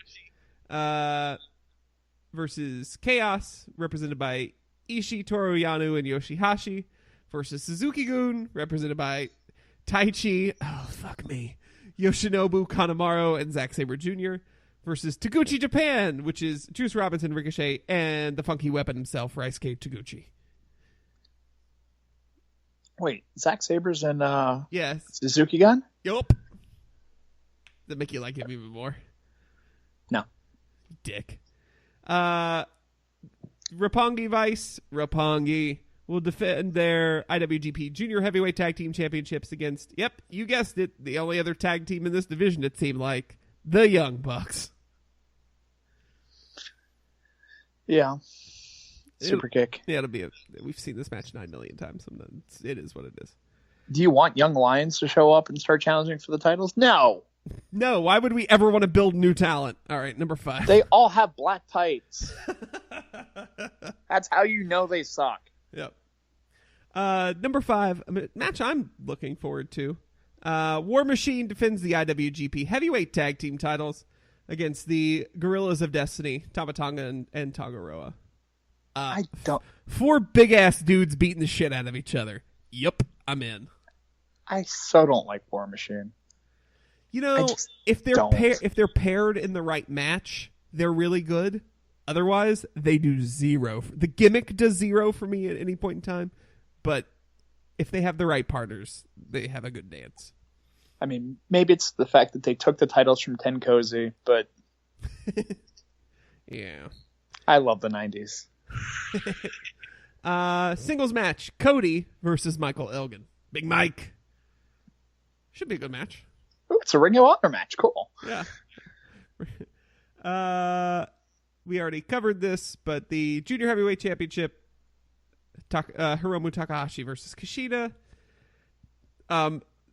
Versus Chaos, represented by Ishii, Toru Yano, and Yoshihashi. Versus Suzuki-gun, represented by Taichi, Yoshinobu Kanemaru, and Zack Sabre Jr. Versus Taguchi Japan, which is Juice Robinson, Ricochet, and the funky weapon himself, Raisuke Taguchi. Wait, Zack Sabre's in Yes. Suzuki-gun? Yup. Does that make you like him even more? No. Dick. Roppongi Vice, Roppongi will defend their IWGP Junior Heavyweight Tag Team Championships against, yep, you guessed it, the only other tag team in this division, it seemed like, the Young Bucks. Yeah. Super kick. Yeah, we've seen this match 9 million times. Sometimes it is what it is. Do you want Young Lions to show up and start challenging for the titles? No. No, why would we ever want to build new talent? All right, number 5. They all have black tights. That's how you know they suck. Yep. Number 5, a match I'm looking forward to. War Machine defends the IWGP Heavyweight Tag Team titles against the Gorillas of Destiny, Tama Tonga and Tagaroa. I don't. 4 big-ass dudes beating the shit out of each other. Yep, I'm in. I so don't like War Machine. You know, if they're paired in the right match, they're really good. Otherwise, they do 0. The gimmick does 0 for me at any point in time. But if they have the right partners, they have a good dance. I mean, maybe it's the fact that they took the titles from Tenkozy, but yeah, I love the 90s. Singles match: Cody versus Michael Elgin. Big Mike. Should be a good match. Ooh, it's a Ring of Honor match. Cool. Yeah. We already covered this, but the Junior Heavyweight Championship, Hiromu Takahashi versus Kushida.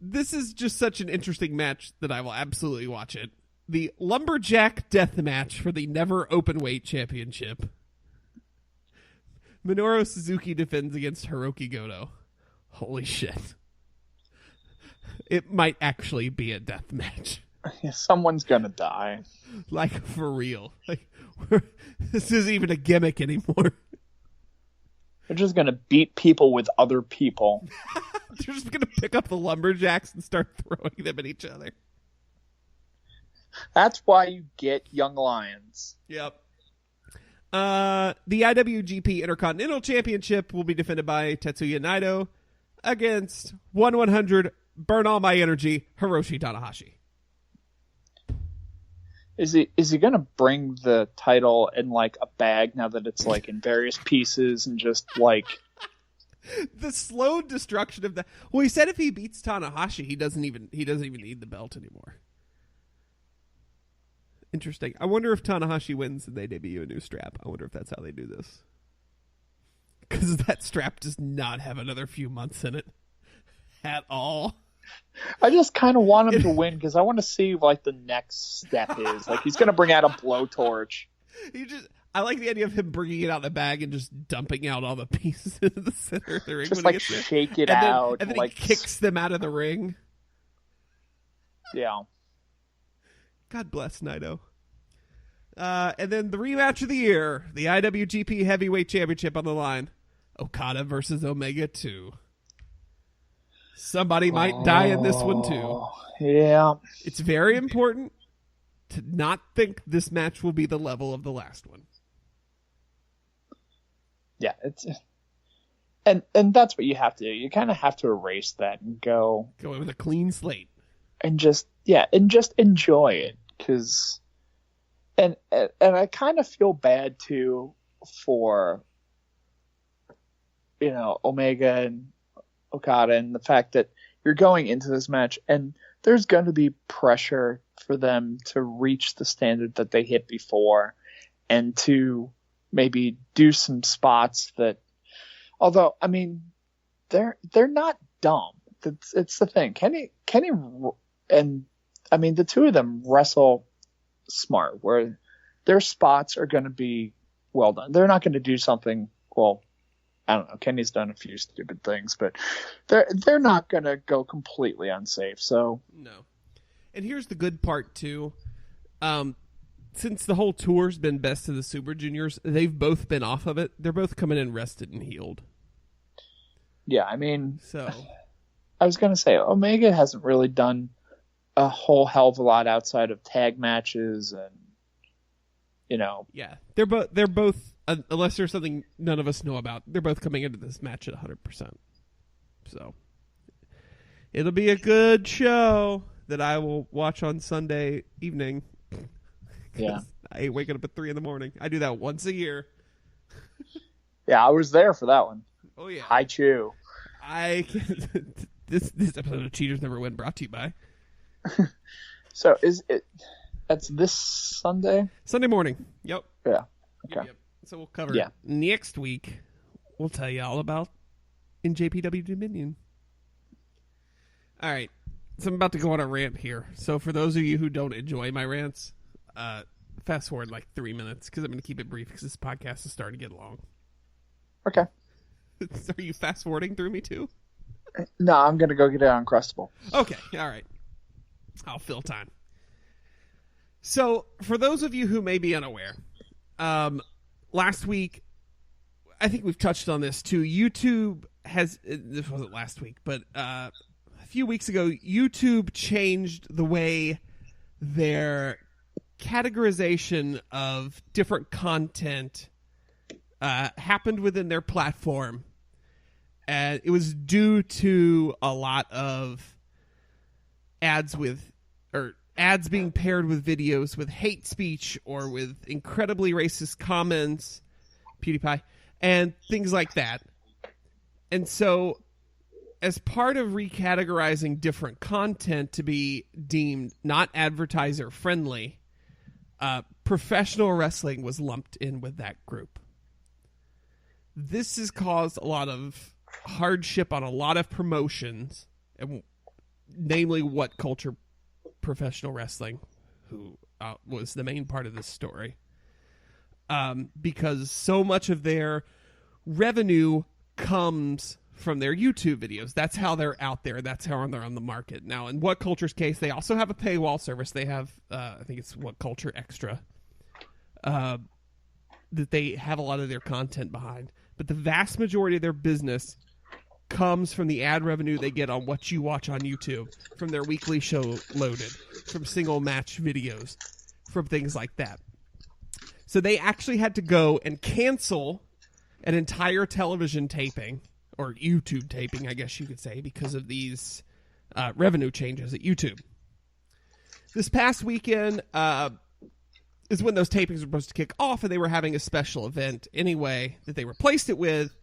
This is just such an interesting match that I will absolutely watch it. The Lumberjack Death Match for the Never Openweight Championship. Minoru Suzuki defends against Hiroki Goto. Holy shit. it might actually be a death match. Someone's gonna die. Like, for real. Like, this isn't even a gimmick anymore. They're just gonna beat people with other people. They're just gonna pick up the lumberjacks and start throwing them at each other. That's why you get young lions. Yep. The IWGP Intercontinental Championship will be defended by Tetsuya Naito against 1-100 Burn All My Energy Hiroshi Tanahashi. Is he gonna bring the title in like a bag now that it's like in various pieces and just like the slow destruction of the? Well, he said if he beats Tanahashi, he doesn't even need the belt anymore. Interesting. I wonder if Tanahashi wins and they debut a new strap. I wonder if that's how they do this. Because that strap does not have another few months in it at all. I just kind of want him to win because I want to see like the next step is. Like he's going to bring out a blowtorch. I like the idea of him bringing it out of the bag and just dumping out all the pieces into the center of the ring. Just like shake it out. And then like, he kicks them out of the ring. Yeah. God bless Naito. And then the rematch of the year, the IWGP Heavyweight Championship on the line. Okada versus Omega 2. Somebody might die in this one too. Yeah. It's very important to not think this match will be the level of the last one. Yeah, it's and that's what you have to do. You kind of have to erase that and go in with a clean slate and just enjoy it because and I kind of feel bad too for Omega and Okada and the fact that you're going into this match and there's going to be pressure for them to reach the standard that they hit before and to maybe do some spots that, although, I mean, they're not dumb. It's the thing. Kenny and I mean, the two of them wrestle smart where their spots are going to be well done. They're not going to do something, well, I don't know. Kenny's done a few stupid things, but they're not going to go completely unsafe. So no. And here's the good part too. Since the whole tour's been Best of the Super Juniors, they've both been off of it. They're both coming in rested and healed. Yeah, I mean, so I was going to say Omega hasn't really done a whole hell of a lot outside of tag matches and Yeah, they're both unless there's something none of us know about, they're both coming into this match at 100%. So it'll be a good show that I will watch on Sunday evening. Yeah. I hate waking up at 3 a.m. I do that once a year. Yeah, I was there for that one. Oh yeah. Hi Chew. This episode of Cheaters Never Win brought to you by. So that's this Sunday? Sunday morning. Yep. Yeah. Okay. Yep. So we'll cover it next week. We'll tell you all about NJPW Dominion. All right. So I'm about to go on a rant here. So for those of you who don't enjoy my rants, fast forward like 3 minutes because I'm going to keep it brief because this podcast is starting to get long. Okay. So are you fast forwarding through me too? No, I'm going to go get it on Uncrustable. Okay. All right. I'll fill time. So for those of you who may be unaware, last week, I think we've touched on this too. YouTube has, this wasn't last week, but a few weeks ago, YouTube changed the way their categorization of different content happened within their platform. And it was due to a lot of ads being paired with videos with hate speech or with incredibly racist comments, PewDiePie, and things like that. And so, as part of recategorizing different content to be deemed not advertiser friendly, professional wrestling was lumped in with that group. This has caused a lot of hardship on a lot of promotions, and namely What Culture Professional Wrestling, who was the main part of this story, because so much of their revenue comes from their YouTube videos. That's how they're out there. That's how they're on the market. Now, in What Culture's case, they also have a paywall service. They have, I think it's What Culture Extra, that they have a lot of their content behind. But the vast majority of their business comes from the ad revenue they get on what you watch on YouTube, from their weekly show Loaded, from single match videos, from things like that. So they actually had to go and cancel an entire television taping, or YouTube taping, I guess you could say, because of these revenue changes at YouTube. This past weekend is when those tapings were supposed to kick off, and they were having a special event anyway that they replaced it with,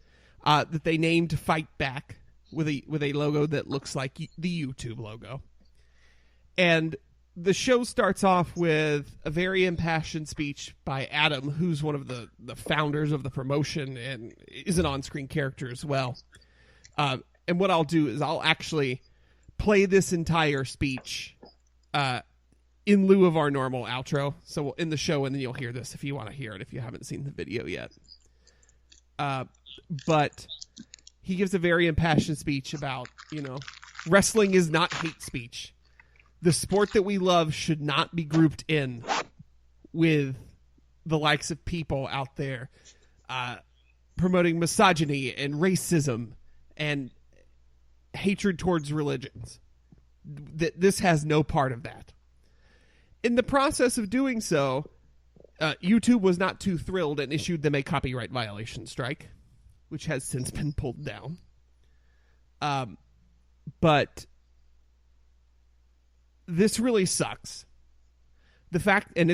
that they named Fight Back, with a logo that looks like the YouTube logo. And the show starts off with a very impassioned speech by Adam, who's one of the founders of the promotion and is an on-screen character as well. And what I'll do is I'll actually play this entire speech in lieu of our normal outro. So in the show, and then you'll hear this if you want to hear it, if you haven't seen the video yet. But he gives a very impassioned speech about, wrestling is not hate speech. The sport that we love should not be grouped in with the likes of people out there promoting misogyny and racism and hatred towards religions. This has no part of that. In the process of doing so, YouTube was not too thrilled and issued them a copyright violation strike, which has since been pulled down. But this really sucks. The fact, and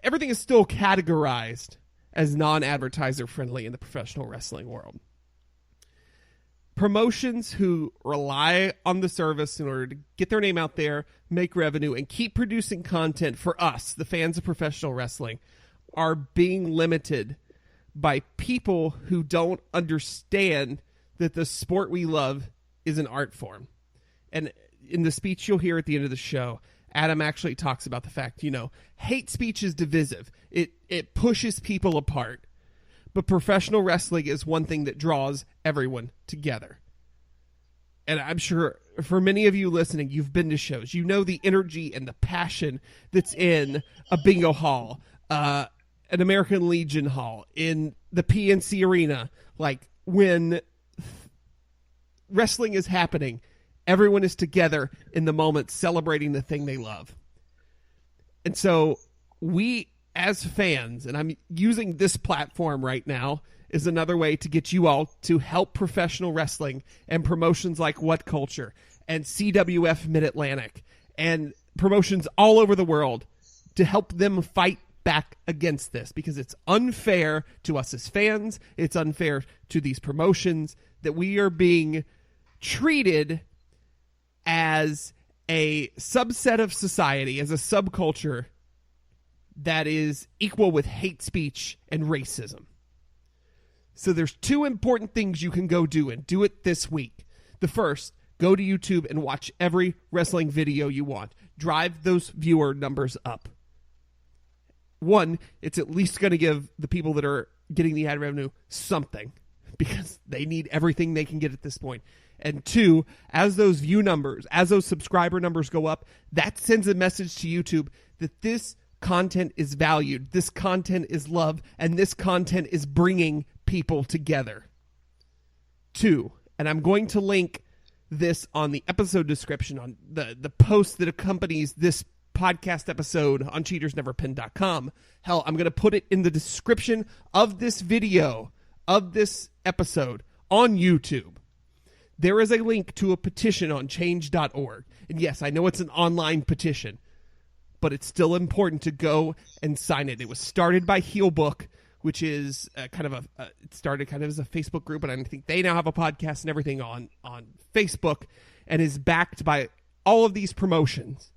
everything is still categorized as non-advertiser friendly in the professional wrestling world. Promotions who rely on the service in order to get their name out there, make revenue, and keep producing content for us, the fans of professional wrestling, are being limited by people who don't understand that the sport we love is an art form. And in the speech you'll hear at the end of the show, Adam actually talks about the fact, hate speech is divisive. It pushes people apart. But professional wrestling is one thing that draws everyone together. And I'm sure for many of you listening, you've been to shows. You know the energy and the passion that's in a bingo hall, an American Legion hall, in the PNC Arena. Like, when wrestling is happening, everyone is together in the moment celebrating the thing they love. And so we, as fans, and I'm using this platform right now, is another way to get you all to help professional wrestling and promotions like What Culture and CWF Mid-Atlantic and promotions all over the world to help them fight back against this, because it's unfair to us as fans. It's unfair to these promotions that we are being treated as a subset of society, as a subculture that is equal with hate speech and racism. So there's two important things you can go do, and do it this week. The first, go to YouTube and watch every wrestling video you want. Drive those viewer numbers up. One, it's at least going to give the people that are getting the ad revenue something, because they need everything they can get at this point. And two, as those view numbers, as those subscriber numbers go up, that sends a message to YouTube that this content is valued, this content is loved, and this content is bringing people together. Two, and I'm going to link this on the episode description, on the post that accompanies this podcast episode on cheatersneverpin.com. Hell, I'm going to put it in the description of this video, of this episode on YouTube. There is a link to a petition on change.org. And yes, I know it's an online petition, but it's still important to go and sign it. It was started by Heelbook, which is it started kind of as a Facebook group, and I think they now have a podcast and everything on Facebook, and is backed by all of these promotions.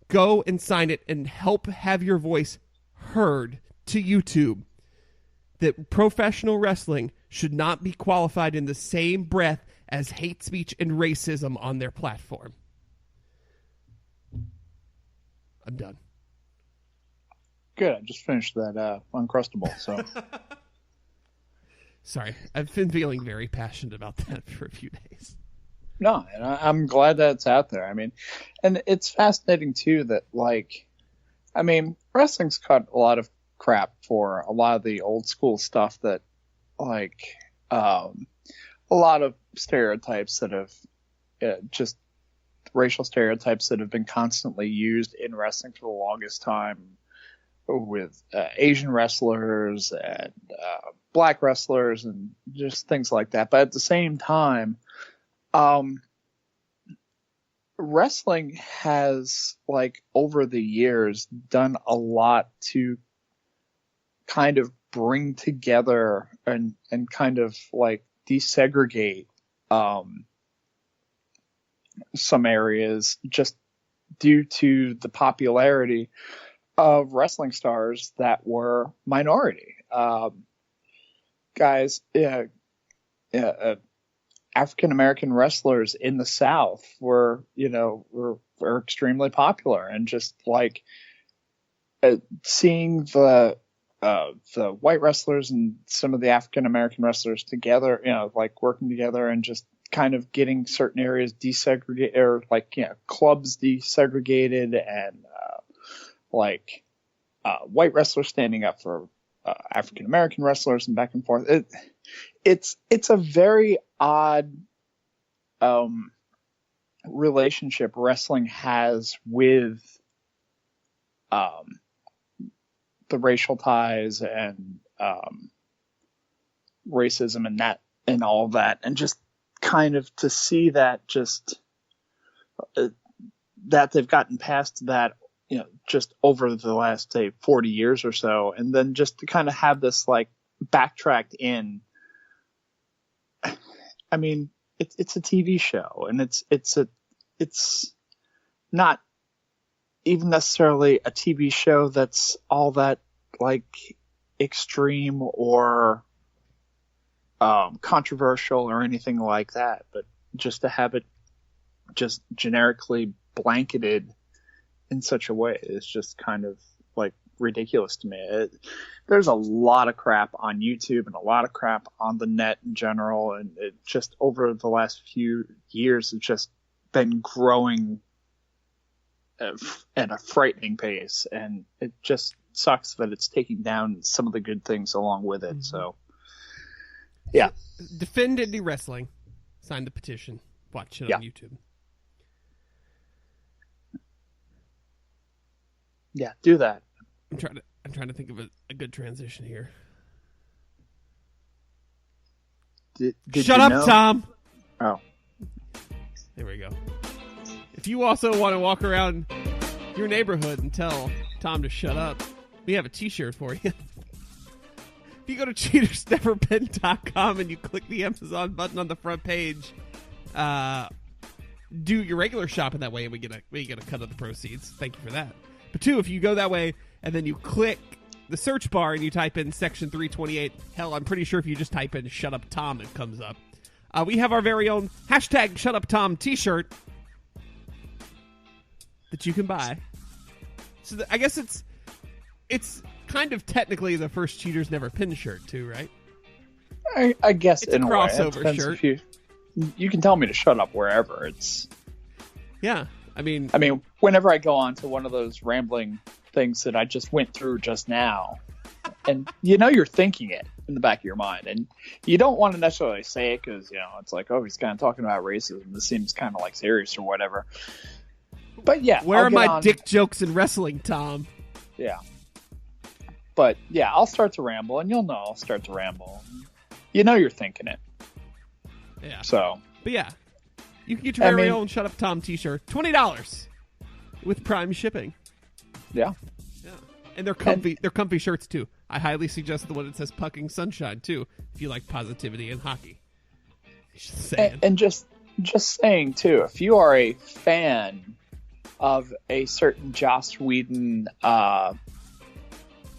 Go and sign it and help have your voice heard to YouTube, that professional wrestling should not be qualified in the same breath as hate speech and racism on their platform. I'm done. Good. I just finished that Uncrustable. Sorry, I've been feeling very passionate about that for a few days. No, and I'm glad that it's out there. I mean, and it's fascinating too that, like, I mean, wrestling's cut a lot of crap for a lot of the old school stuff that, like, a lot of stereotypes that have just racial stereotypes that have been constantly used in wrestling for the longest time with Asian wrestlers and black wrestlers and just things like that. But at the same time, wrestling has, like, over the years done a lot to kind of bring together and kind of, like, desegregate some areas just due to the popularity of wrestling stars that were minority. Guys, African American wrestlers in the South were extremely popular, and just like seeing the white wrestlers and some of the African American wrestlers together, like working together and just kind of getting certain areas desegregated, or clubs desegregated, and white wrestlers standing up for African American wrestlers and back and forth. It's a very odd relationship wrestling has with the racial ties and racism and that and all that, and just kind of to see that just that they've gotten past that, just over the last, say, 40 years or so, and then just to kind of have this, like, backtracked in. I mean, it's a TV show, and it's not even necessarily a TV show that's all that, like, extreme or controversial or anything like that, but just to have it just generically blanketed in such a way is just kind of, like, ridiculous to me. There's a lot of crap on YouTube and a lot of crap on the net in general, and it just over the last few years it's just been growing at a frightening pace, and it just sucks that it's taking down some of the good things along with it. So yeah, defend indie wrestling, sign the petition, watch it on YouTube. Yeah, do that. I'm trying to think of a good transition here. Did Shut up, Tom. Oh, there we go. If you also want to walk around your neighborhood and tell Tom to shut up, we have a T-shirt for you. If you go to cheatersneverbeen.com and you click the Amazon button on the front page, do your regular shopping that way, and we get a cut of the proceeds. Thank you for that. But two, if you go that way and then you click the search bar and you type in section 328, hell, I'm pretty sure if you just type in "Shut Up Tom," it comes up. We have our very own hashtag Shut Up Tom T-shirt that you can buy. So I guess it's kind of technically the first Cheaters Never Pin shirt too, right? I guess it's in a crossover way. shirt. You can tell me to shut up wherever. It's yeah. I mean, whenever I go on to one of those rambling things that I just went through just now, and you're thinking it in the back of your mind, and you don't want to necessarily say it because it's like, oh, he's kind of talking about racism. This seems kind of like serious or whatever. But yeah, where are my dick jokes in wrestling, Tom? Yeah. But yeah, I'll start to ramble, and you'll know I'll start to ramble. You're thinking it. Yeah. So. But yeah, you can get your very own Shut Up Tom T-shirt, $20 with Prime shipping. Yeah. Yeah. And they're comfy. They're comfy shirts too. I highly suggest the one that says "Pucking Sunshine" too, if you like positivity and hockey. Just saying. And just saying too, if you are a fan of a certain Joss Whedon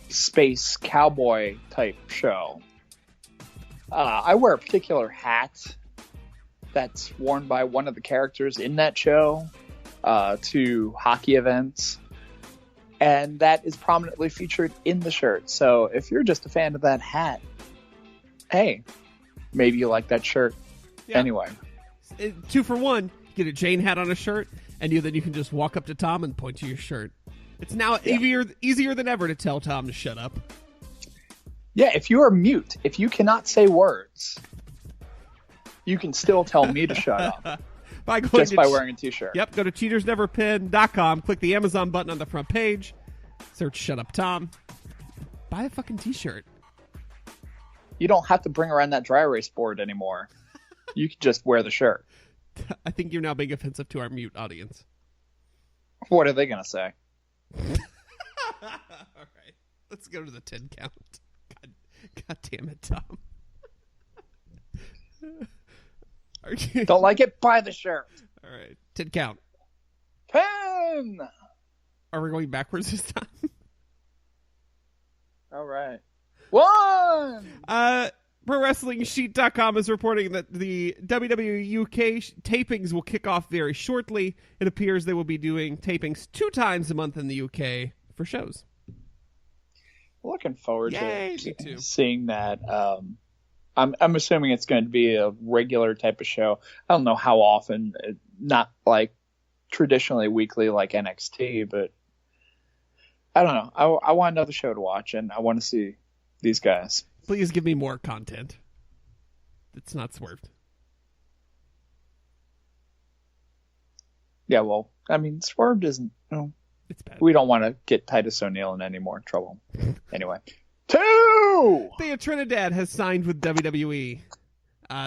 space cowboy type show, I wear a particular hat that's worn by one of the characters in that show to hockey events, and that is prominently featured in the shirt. So if you're just a fan of that hat, Hey, maybe you like that shirt. Yeah. Anyway. 2 for 1. Get a Jane hat on a shirt, and then you can just walk up to Tom and point to your shirt. It's now easier than ever to tell Tom to shut up. Yeah, if you are mute, if you cannot say words, you can still tell me to shut up. By wearing a t-shirt. Yep, go to cheatersneverpin.com, click the Amazon button on the front page, search Shut Up Tom, buy a fucking t-shirt. You don't have to bring around that dry erase board anymore. You can just wear the shirt. I think you're now being offensive to our mute audience. What are they going to say? All right, let's go to the 10 count. God damn it, Tom. Don't like it? Buy the shirt. All right, 10 count. 10! Are we going backwards this time? All right. 1! ProWrestlingSheet.com is reporting that the WWE UK tapings will kick off very shortly. It appears they will be doing tapings 2 times a month in the UK for shows. Looking forward to seeing that. I'm assuming it's going to be a regular type of show. I don't know how often, not like traditionally weekly like NXT, but I don't know. I want another show to watch, and I want to see these guys. Please give me more content. It's not Swerved. Yeah, well, I mean, Swerved isn't. It's bad. We don't want to get Titus O'Neil in any more trouble. Anyway. 2! Thea Trinidad has signed with WWE.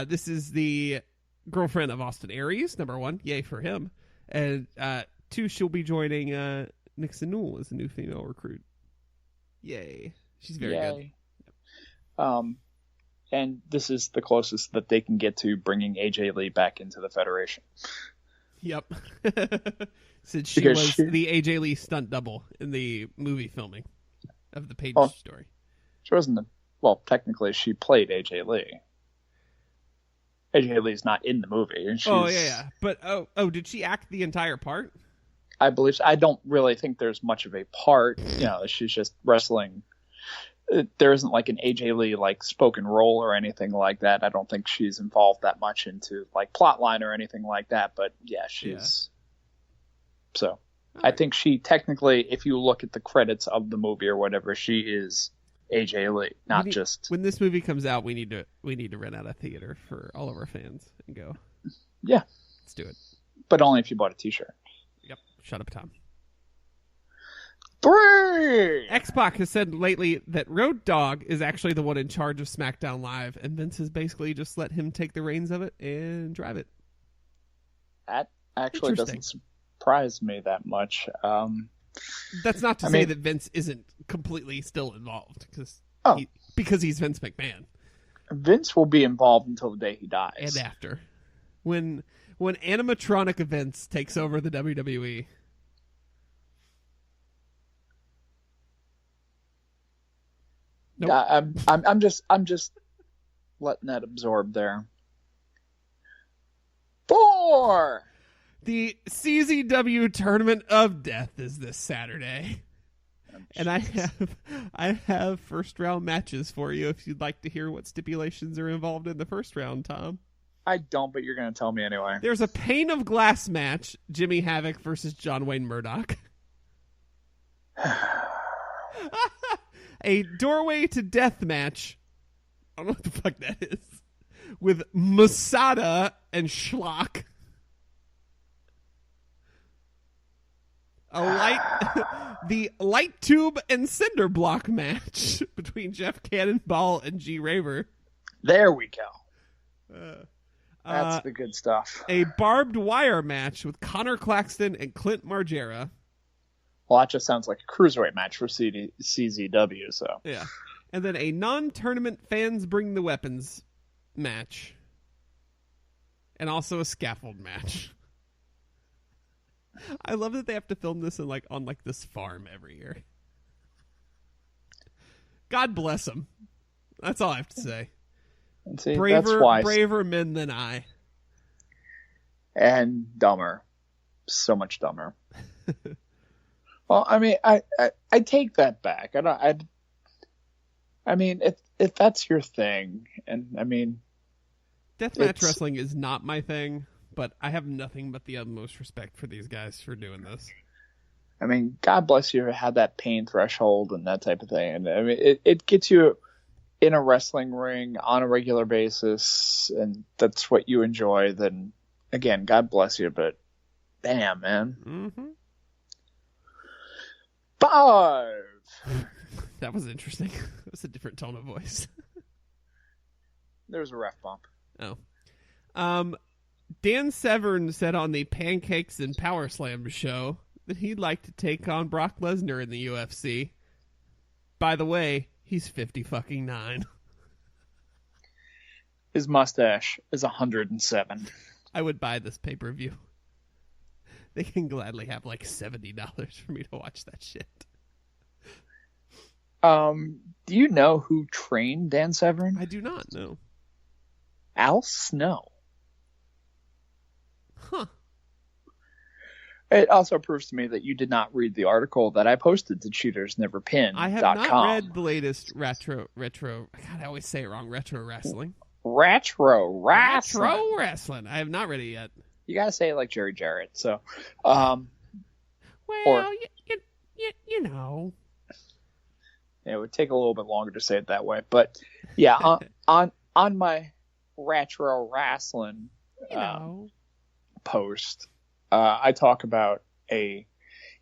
This is the girlfriend of Austin Aries, number 1. Yay for him. And 2, she'll be joining Nixon Newell as a new female recruit. Yay. She's very good. And this is the closest that they can get to bringing AJ Lee back into the Federation. Yep. Since she was the AJ Lee stunt double in the movie filming of the Paige story. She wasn't technically she played AJ Lee. AJ Lee's not in the movie. Yeah. But did she act the entire part? I believe so. I don't really think there's much of a part. She's just wrestling. There isn't like an AJ Lee like spoken role or anything like that. I don't think she's involved that much into like plot line or anything like that. But yeah, she's so. Right. I think she technically, if you look at the credits of the movie or whatever, she is AJ Lee, not just. When this movie comes out, we need to rent out a theater for all of our fans and go. Yeah, let's do it. But only if you bought a T-shirt. Yep. Shut up, Tom. 3! X-Pac has said lately that Road Dogg is actually the one in charge of SmackDown Live, and Vince has basically just let him take the reins of it and drive it. That actually doesn't surprise me that much. That's not to say that Vince isn't completely still involved, because he's Vince McMahon. Vince will be involved until the day he dies. And after. When animatronic Vince takes over the WWE... Nope. I'm just letting that absorb there. 4! The CZW Tournament of Death is this Saturday. And I have first round matches for you if you'd like to hear what stipulations are involved in the first round, Tom. I don't, but you're going to tell me anyway. There's a pane of glass match, Jimmy Havoc versus John Wayne Murdoch. A doorway to death match. I don't know what the fuck that is. With Masada and Schlock. The light tube and cinder block match between Jeff Cannonball and G Raver. There we go. That's the good stuff. A barbed wire match with Connor Claxton and Clint Margera. Well, that just sounds like a cruiserweight match for CZW, so. Yeah. And then a non-tournament fans bring the weapons match. And also a scaffold match. I love that they have to film this on this farm every year. God bless them. That's all I have to say. See, that's wise. Braver men than I. And dumber. So much dumber. Well, I mean, I take that back. I mean, if that's your thing, and I mean, Deathmatch wrestling is not my thing, but I have nothing but the utmost respect for these guys for doing this. I mean, God bless you for have that pain threshold and that type of thing. And I mean, it gets you in a wrestling ring on a regular basis, and that's what you enjoy. Then again, God bless you, but damn, man. Mm-hmm. 5. That was interesting. It was a different tone of voice. There was a ref bump. Oh. Dan Severn said on the Pancakes and Power Slam show that he'd like to take on Brock Lesnar in the UFC. By the way, he's 50-9. His mustache is 107. I would buy this pay-per-view. They can gladly have like $70 for me to watch that shit. Do you know who trained Dan Severn? I do not know. Al Snow. Huh. It also proves to me that you did not read the article that I posted to CheatersNeverPin.com. I have not read the latest retro. God, I always say it wrong. Retro wrestling. Retro wrestling. Retro wrestling. I have not read it yet. You gotta say it like Jerry Jarrett. So, well, you know, it would take a little bit longer to say it that way. But yeah, on my retro wrestling post, I talk about a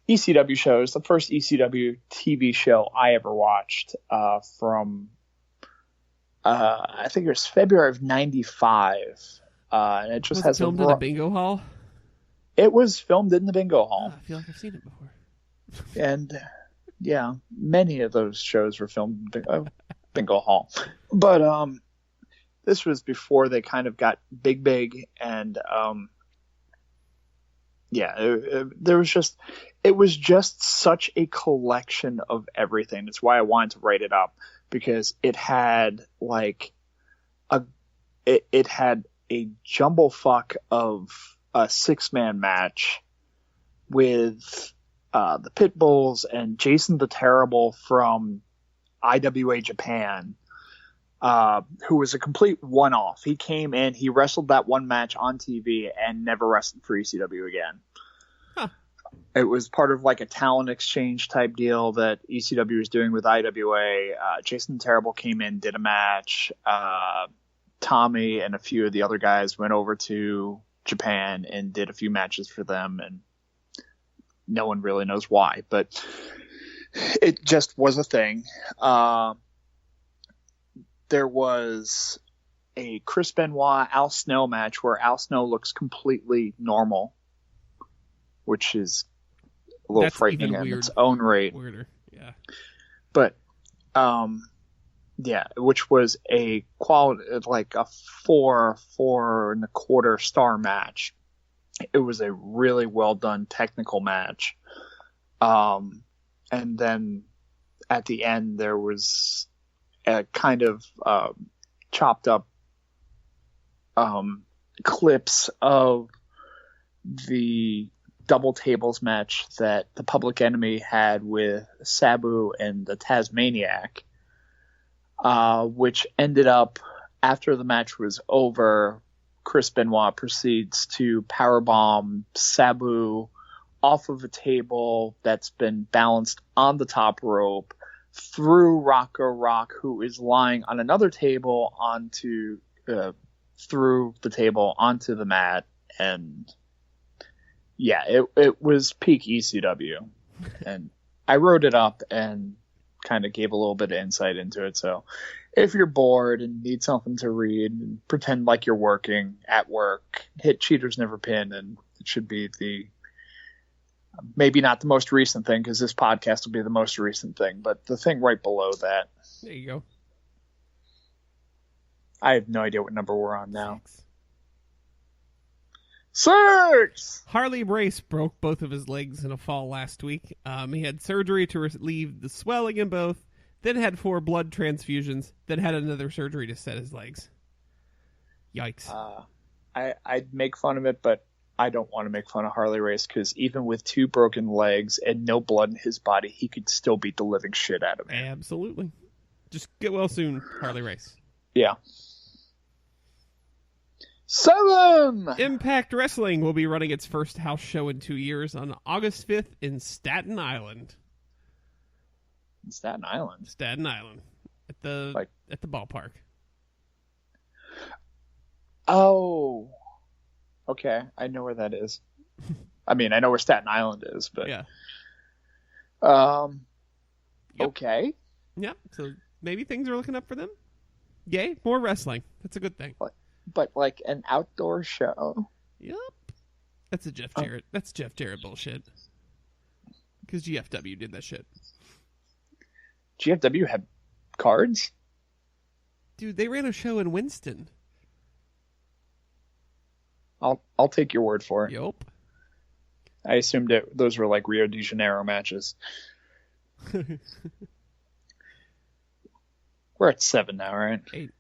ECW show. It's the first ECW TV show I ever watched from I think it was February of '95. And it just was filmed in a bingo hall. It was filmed in the bingo hall. Oh, I feel like I've seen it before. And yeah, many of those shows were filmed in bingo hall. But this was before they kind of got big, and it was just such a collection of everything. That's why I wanted to write it up, because it had like it had a jumble fuck of a 6-man match with the Pitbulls and Jason the Terrible from IWA Japan, who was a complete one-off. He came in, he wrestled that one match on TV and never wrestled for ECW again. Huh. It was part of like a talent exchange type deal that ECW was doing with IWA. Jason the Terrible came in, did a match. Tommy and a few of the other guys went over to Japan and did a few matches for them, and no one really knows why, but it just was a thing. There was a Chris Benoit Al Snow match where Al Snow looks completely normal, which is a little frightening in its own right. Weirder, yeah. But yeah, which was a quality, like a 4.25 star match. It was a really well done technical match. And then at the end there was a kind of chopped up clips of the double tables match that the Public Enemy had with Sabu and the Tasmaniac. Which ended up, after the match was over, Chris Benoit proceeds to powerbomb Sabu off of a table that's been balanced on the top rope through Rocco Rock, who is lying on another table, through the table onto the mat. And yeah, it was peak ECW. And I wrote it up and kind of gave a little bit of insight into it. So if you're bored and need something to read and pretend like you're working at work, hit Cheaters Never Pin, and it should be maybe not the most recent thing, because this podcast will be the most recent thing, but the thing right below that. There you go. I have no idea what number we're on now. 6! Harley Race broke both of his legs in a fall last week. He had surgery to relieve the swelling in both, then had 4 blood transfusions, then had another surgery to set his legs. Yikes. I'd make fun of it, but I don't want to make fun of Harley Race, because even with 2 broken legs and no blood in his body, he could still beat the living shit out of me. Absolutely. Just get well soon, Harley Race. Yeah. 7! Impact Wrestling will be running its first house show in 2 years on August 5th in Staten Island. Staten Island? Staten Island. At the ballpark. Oh. Okay, I know where that is. I mean, I know where Staten Island is, but... Yeah. Okay. Yeah, so maybe things are looking up for them. Yay, more wrestling. That's a good thing. But like an outdoor show. Yep. That's a Jeff Jarrett. That's Jeff Jarrett bullshit. Because GFW did that shit. GFW had cards? Dude, they ran a show in Winston. I'll take your word for it. Yup. I assumed those were like Rio de Janeiro matches. We're at 7 now, right? 8.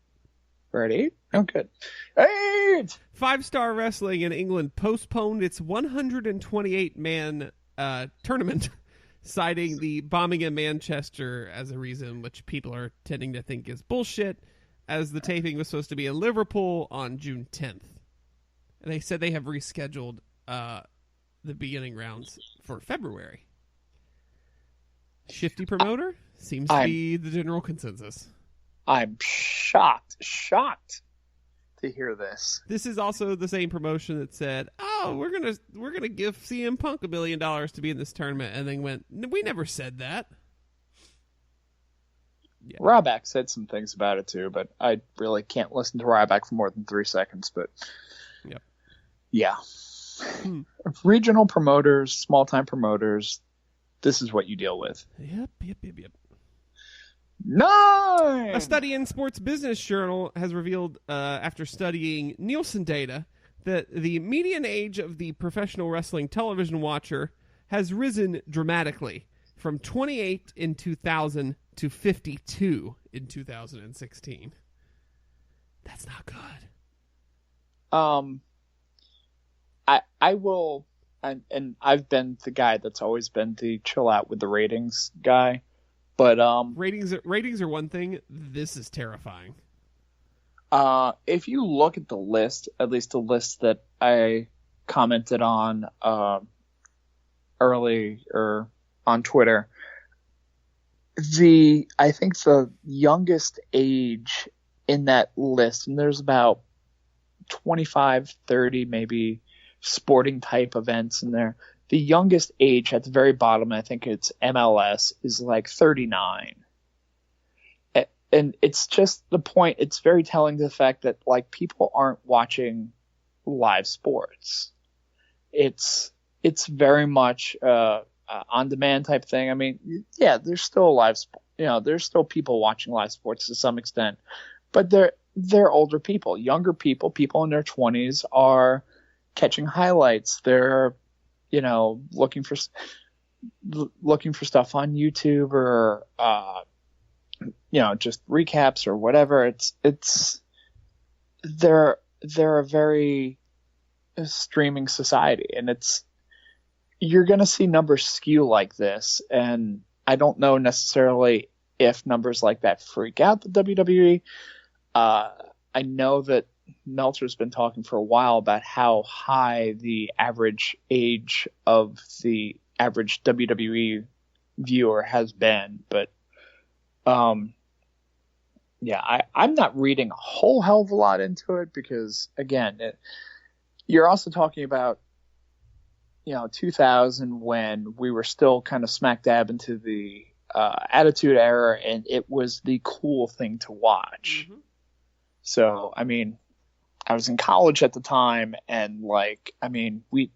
We're at 8? Oh, good. 8! 5-Star Wrestling in England postponed its 128-man tournament, citing the bombing in Manchester as a reason, which people are tending to think is bullshit, as the taping was supposed to be in Liverpool on June 10th. And they said they have rescheduled the beginning rounds for February. Shifty promoter? Seems to be the general consensus. I'm shocked to hear this. This is also the same promotion that said, "Oh, we're gonna give CM Punk $1 million to be in this tournament," and then went, "We never said that." Yeah. Ryback said some things about it too, but I really can't listen to Ryback for more than 3 seconds. But yep. Yeah, regional promoters, small time promoters. This is what you deal with. Yep. 9! A study in Sports Business Journal has revealed, after studying Nielsen data, that the median age of the professional wrestling television watcher has risen dramatically from 28 in 2000 to 52 in 2016. That's not good. I will, and I've been the guy that's always been the chill out with the ratings guy. But ratings are one thing. This is terrifying. If you look at the list, at least the list that I commented on earlier on Twitter, I think the youngest age in that list, and there's about 25, 30 maybe sporting type events in there. The youngest age at the very bottom, I think it's MLS, is like 39. And it's just the point. It's very telling to the fact that like people aren't watching live sports. It's very much on demand type thing. I mean, yeah, there's still there's still people watching live sports to some extent, but they're older people, younger people in their 20s are catching highlights. They're looking for stuff on YouTube or just recaps or whatever. They're a very streaming society, and you're going to see numbers skew like this. And I don't know necessarily if numbers like that freak out the WWE. I know that Meltzer's been talking for a while about how high the average age of the average WWE viewer has been, but I'm not reading a whole hell of a lot into it because again, you're also talking about 2000 when we were still kind of smack dab into the Attitude Era, and it was the cool thing to watch. Mm-hmm. So I mean, I was in college at the time, and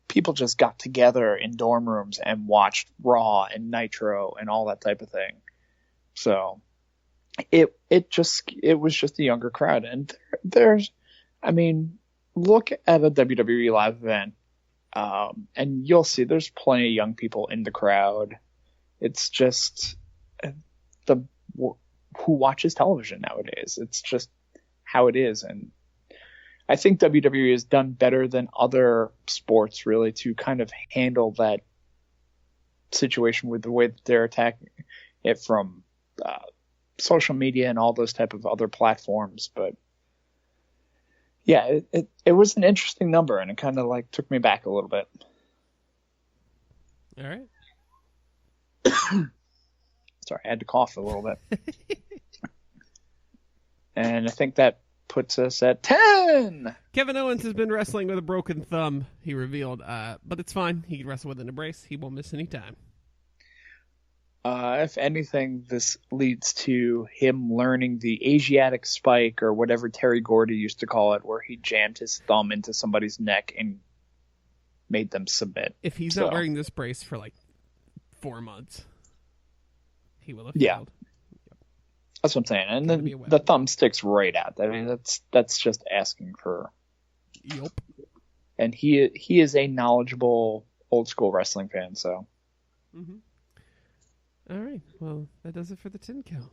people just got together in dorm rooms and watched Raw and Nitro and all that type of thing. So it was just a younger crowd, and look at a WWE live event, and you'll see there's plenty of young people in the crowd. It's just who watches television nowadays. It's just how it is, and I think WWE has done better than other sports really to kind of handle that situation with the way that they're attacking it from social media and all those type of other platforms. But yeah, it was an interesting number, and it kind of like took me back a little bit. All right. Sorry, I had to cough a little bit. And I think that puts us at 10. Kevin Owens has been wrestling with a broken thumb, he revealed, but it's fine. He can wrestle with an brace. He won't miss any time. If anything, this leads to him learning the Asiatic spike, or whatever Terry Gordy used to call it, where he jammed his thumb into somebody's neck and made them submit. If he's not wearing this brace for like 4 months, he will have failed. That's what I'm saying. And then the thumb sticks right out. I mean, that's just asking for. Yup. And he is a knowledgeable old school wrestling fan, so. Mm-hmm. All right. Well, that does it for the 10 count.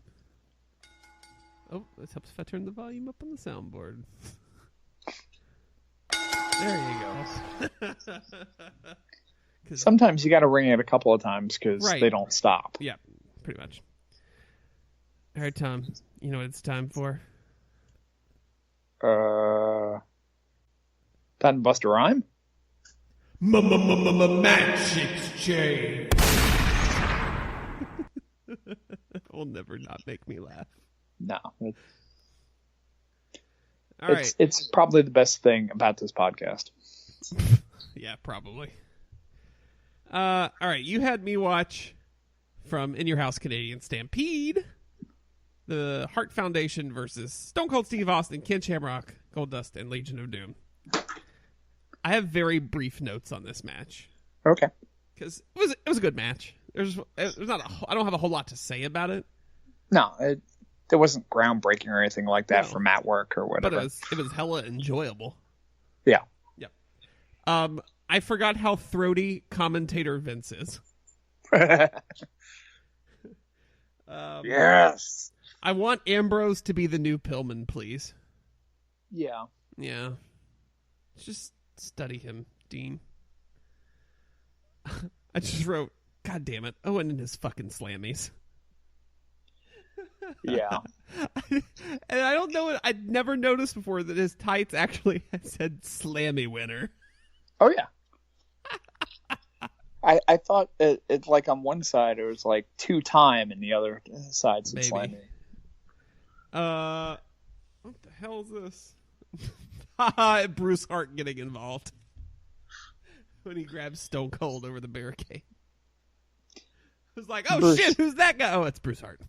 Oh, this helps if I turn the volume up on the soundboard. There you go. Sometimes you got to ring it a couple of times because they don't stop. Yeah, pretty much. All right, Tom. You know what it's time for? Time to bust a rhyme? Match exchange. Will never not make me laugh. No. All right. It's probably the best thing about this podcast. Yeah, probably. All right. You had me watch from In Your House Canadian Stampede, the Hart Foundation versus Stone Cold Steve Austin, Ken Shamrock, Goldust, and Legion of Doom. I have very brief notes on this match. Okay. Because it was a good match. There's not I don't have a whole lot to say about it. No, it wasn't groundbreaking or anything like that for mat work or whatever. But it was hella enjoyable. Yeah. Yep. I forgot how throaty commentator Vince is. Yes. I want Ambrose to be the new Pillman, please. Yeah. Yeah. Just study him, Dean. I just wrote, God damn it, Owen and his fucking slammies. Yeah. And I don't know, I'd never noticed before that his tights actually said slammy winner. Oh, yeah. I thought it like on one side it was like 2-time and the other side said slammy. What the hell is this? Bruce Hart getting involved when he grabs Stone Cold over the barricade. I was like, oh Bruce. Shit, who's that guy? Oh, it's Bruce Hart.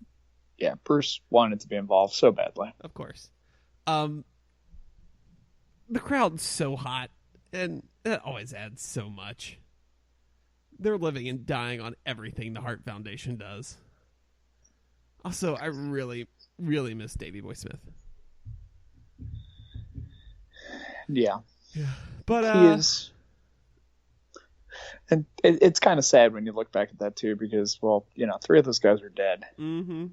Yeah, Bruce wanted to be involved so badly. Of course. The crowd's so hot, and that always adds so much. They're living and dying on everything the Hart Foundation does. Also, I really, really miss Davey Boy Smith. Yeah. But he is. And it's kind of sad when you look back at that too, because 3 of those guys are dead. Mm-hmm.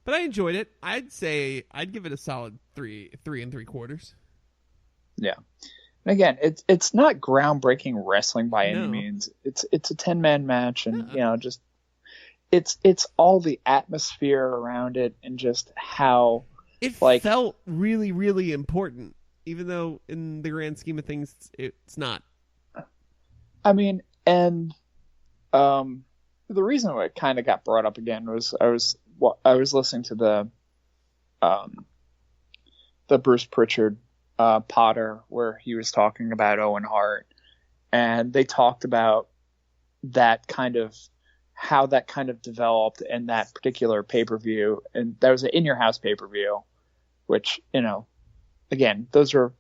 But I enjoyed it. I'd say I'd give it a solid 3 3/4. Yeah. And again, it's not groundbreaking wrestling by any means. It's a 10-man match, and just it's all the atmosphere around it and just how it felt really, really important, even though in the grand scheme of things it's not. I mean, and the reason why it kind of got brought up again was I was listening to the Bruce Pritchard Potter where he was talking about Owen Hart, and they talked about that kind of how that kind of developed in that particular pay-per-view, and that was an In Your House pay-per-view, which again, those are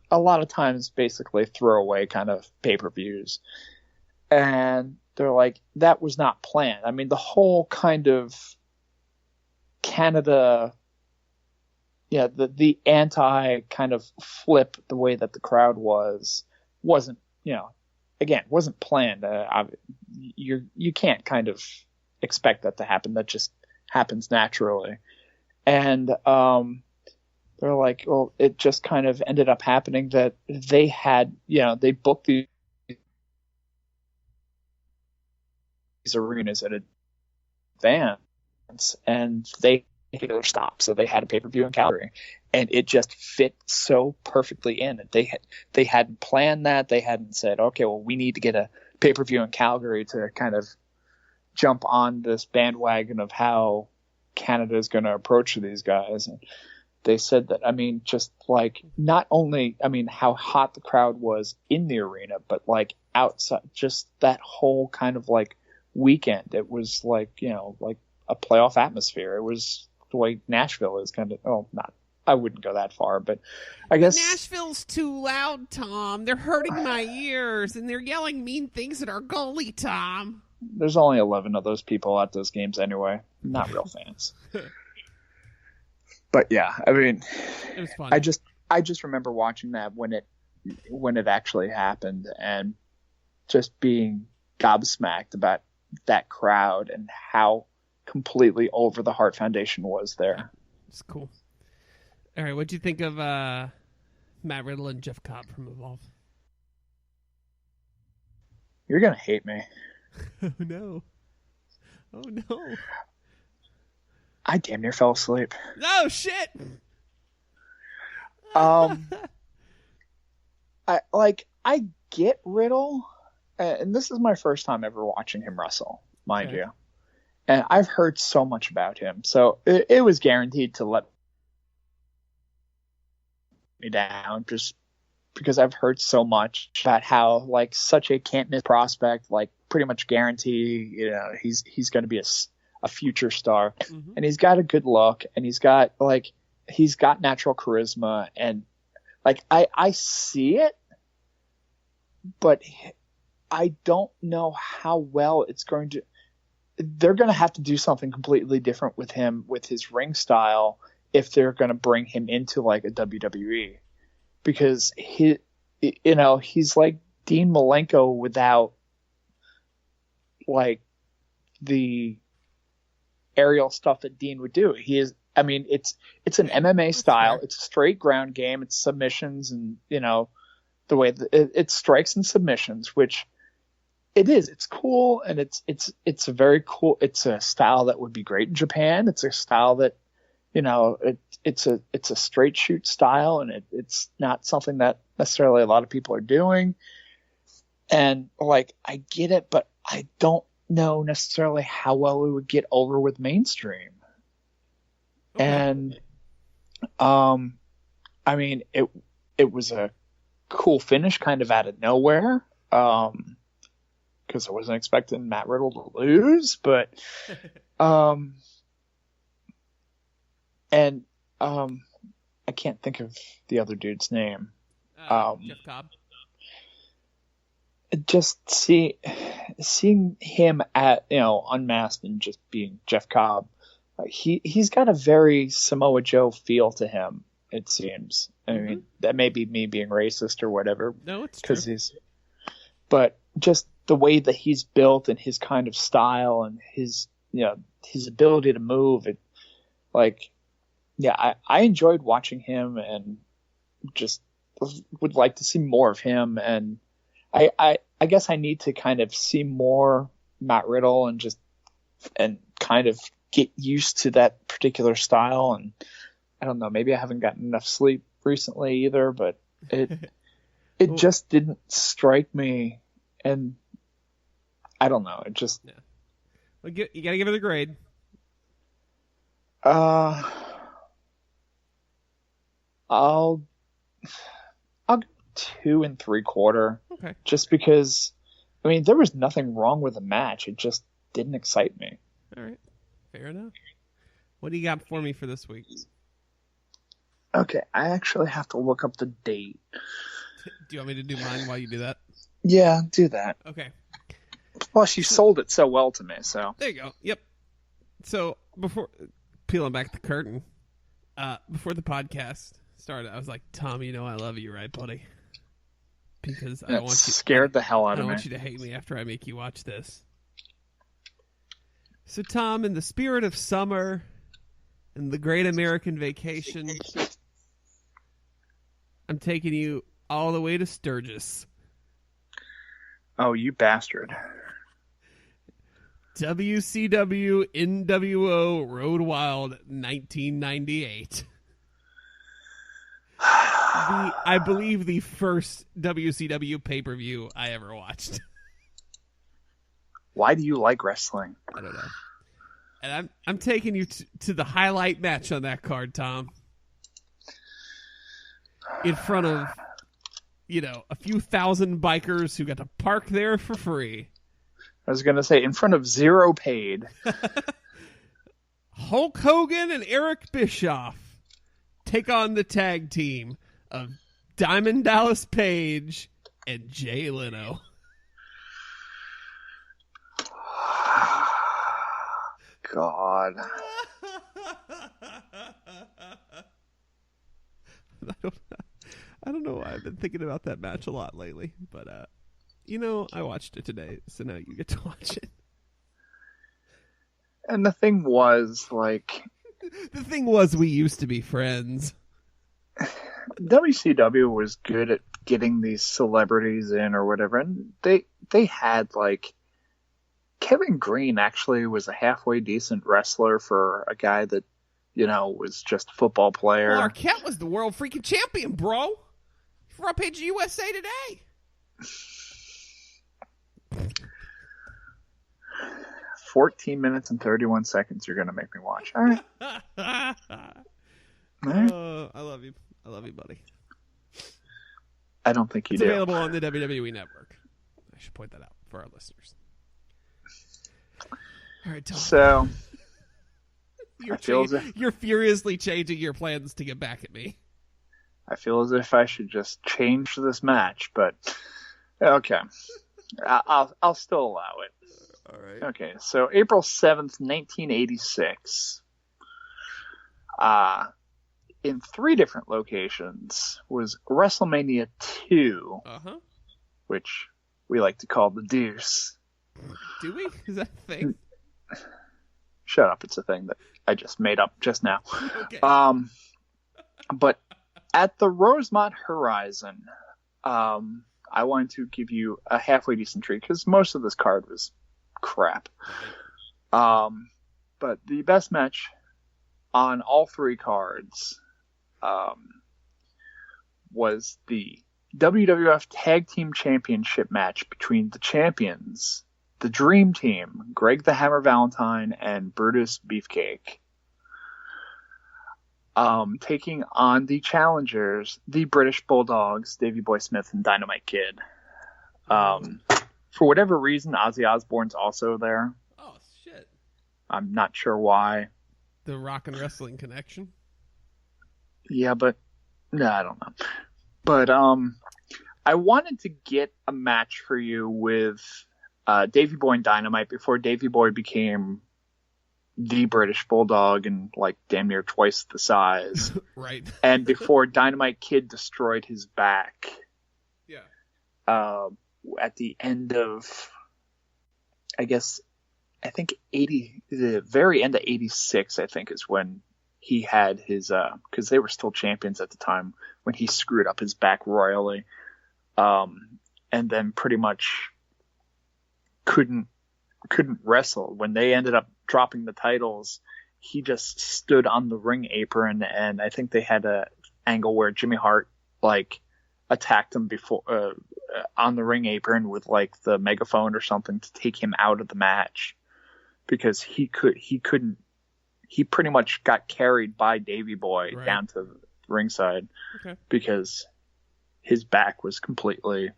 a lot of times basically throwaway kind of pay-per-views. And they're like, that was not planned. I mean, the whole kind of Canada, the anti kind of flip, the way that the crowd wasn't planned. You can't kind of expect that to happen. That just happens naturally. And, they're like, well, it just kind of ended up happening that they had, they booked these arenas in advance. and they hit their stop, so they had a pay-per-view in Calgary, and it just fit so perfectly in. They hadn't planned that. They hadn't said, okay, well, we need to get a pay-per-view in Calgary to kind of jump on this bandwagon of how Canada is going to approach these guys. And they said that, I mean, just like not only, I mean, how hot the crowd was in the arena, but like outside, just that whole kind of like weekend. It was like, you know, like a playoff atmosphere. It was the way Nashville is kind of, oh, not, I wouldn't go that far, but I guess Nashville's too loud, Tom. They're hurting my ears, and they're yelling mean things at our goalie, Tom. There's only 11 of those people at those games anyway. Not real fans. But yeah, I mean, it was fun. I just remember watching that when it actually happened, and just being gobsmacked about that crowd and how completely over the Hart Foundation was there. It's cool. All right, what'd you think of Matt Riddle and Jeff Cobb from Evolve? You're gonna hate me. Oh no! Oh no! I damn near fell asleep. No shit. I get Riddle, and this is my first time ever watching him wrestle, mind you. And I've heard so much about him, so it was guaranteed to let me down, just because I've heard so much about how like such a can't miss prospect, like pretty much guarantee, you know, he's going to be a future star, and he's got a good look, and he's got natural charisma, and like I see it, but I don't know how well it's going to. They're going to have to do something completely different with him, with his ring style, if they're going to bring him into like a WWE, because he's like Dean Malenko without like the aerial stuff that Dean would do. He is, I mean, it's an MMA style. It's a straight ground game. It's submissions, and you know the way it strikes and submissions, which it is. It's cool, and it's a very cool. It's a style that would be great in Japan. It's a style that, you know, it's a straight shoot style, and it's not something that necessarily a lot of people are doing. And like, I get it, but I don't know necessarily how well it would get over with mainstream. Okay. And I mean, it was a cool finish kind of out of nowhere, because I wasn't expecting Matt Riddle to lose, but and I can't think of the other dude's name. Jeff Cobb. Just seeing him at, you know, unmasked and just being Jeff Cobb, he's got a very Samoa Joe feel to him, it seems. I mean, that may be me being racist or whatever. No, it's true. But just the way that he's built and his kind of style and his, you know, his ability to move, it, like, yeah, I enjoyed watching him, and just would like to see more of him. And I guess I need to kind of see more Matt Riddle and kind of get used to that particular style. And I don't know, maybe I haven't gotten enough sleep recently either, but it just didn't strike me. And I don't know, it just, well, you gotta give it a grade. I'll go 2 3/4. Okay. Just because, I mean, there was nothing wrong with the match. It just didn't excite me. All right. Fair enough. What do you got for me for this week? Okay, I actually have to look up the date. Do you want me to do mine while you do that? Yeah, do that. Okay. Plus, you sold it so well to me, so. There you go. Yep. So, before peeling back the curtain, before the podcast started, I was like, Tom, you know I love you, right, buddy? Because I don't want you scared the hell out of me. I don't want you to hate me after I make you watch this. So, Tom, in the spirit of summer and the great American vacation, I'm taking you all the way to Sturgis. Oh, you bastard. WCW NWO Road Wild 1998. I believe the first WCW pay-per-view I ever watched. Why do you like wrestling? I don't know. And I'm taking you to the highlight match on that card, Tom. In front of, a few thousand bikers who got to park there for free. I was going to say, in front of zero paid. Hulk Hogan and Eric Bischoff take on the tag team of Diamond Dallas Page and Jay Leno. God. I don't know why I've been thinking about that match a lot lately, but I watched it today, so now you get to watch it. And the thing was, we used to be friends. WCW was good at getting these celebrities in or whatever, and they had, Kevin Green actually was a halfway decent wrestler for a guy that, was just a football player. Well, Arquette was the world freaking champion, bro. Front page of USA Today. 14 minutes and 31 seconds you're going to make me watch. All right. All right. I love you. I love you, buddy. I don't think you it's do. It's available on the WWE Network. I should point that out for our listeners. All right, Tom. So, you're furiously changing your plans to get back at me. I feel as if I should just change this match, but okay. I'll still allow it. All right. Okay, so April 7th, 1986. In 3 different locations was WrestleMania 2, which we like to call the Deuce. Do we? Is that a thing? Shut up, it's a thing that I just made up just now. Okay. But at the Rosemont Horizon, I wanted to give you a halfway decent treat because most of this card was crap. But the best match on all 3 cards was the WWF Tag Team Championship match between the champions, the Dream Team, Greg the Hammer Valentine and Brutus Beefcake, taking on the challengers, the British Bulldogs, Davey Boy Smith and Dynamite Kid. For whatever reason, Ozzy Osbourne's also there. Oh, shit. I'm not sure why. The Rock and Wrestling connection? Yeah, but no, I don't know. But I wanted to get a match for you with Davey Boy and Dynamite before Davey Boy became the British Bulldog and damn near twice the size. Right. And before Dynamite Kid destroyed his back. Yeah. At the end of, I think the very end of 86, I think, is when he had his, because they were still champions at the time, when he screwed up his back royally. And then pretty much couldn't wrestle. When they ended up dropping the titles, he just stood on the ring apron, and I think they had a angle where Jimmy Hart attacked him before on the ring apron with the megaphone or something to take him out of the match, because he pretty much got carried by Davey Boy down to the ringside. Okay. Because his back was completely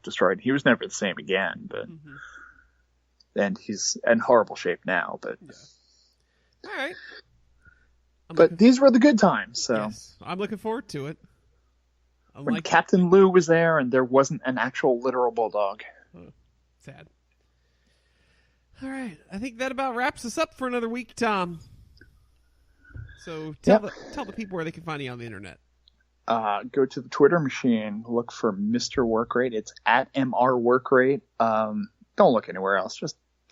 destroyed. He was never the same again, but and he's in horrible shape now, but yeah. All right. But these were the good times, so yes, I'm looking forward to it. When Captain Lou was there and there wasn't an actual literal bulldog. Oh, sad. All right. I think that about wraps us up for another week, Tom. So tell the people where they can find you on the internet. Go to the Twitter machine. Look for Mr. Workrate. It's at MR Workrate. Don't look anywhere else.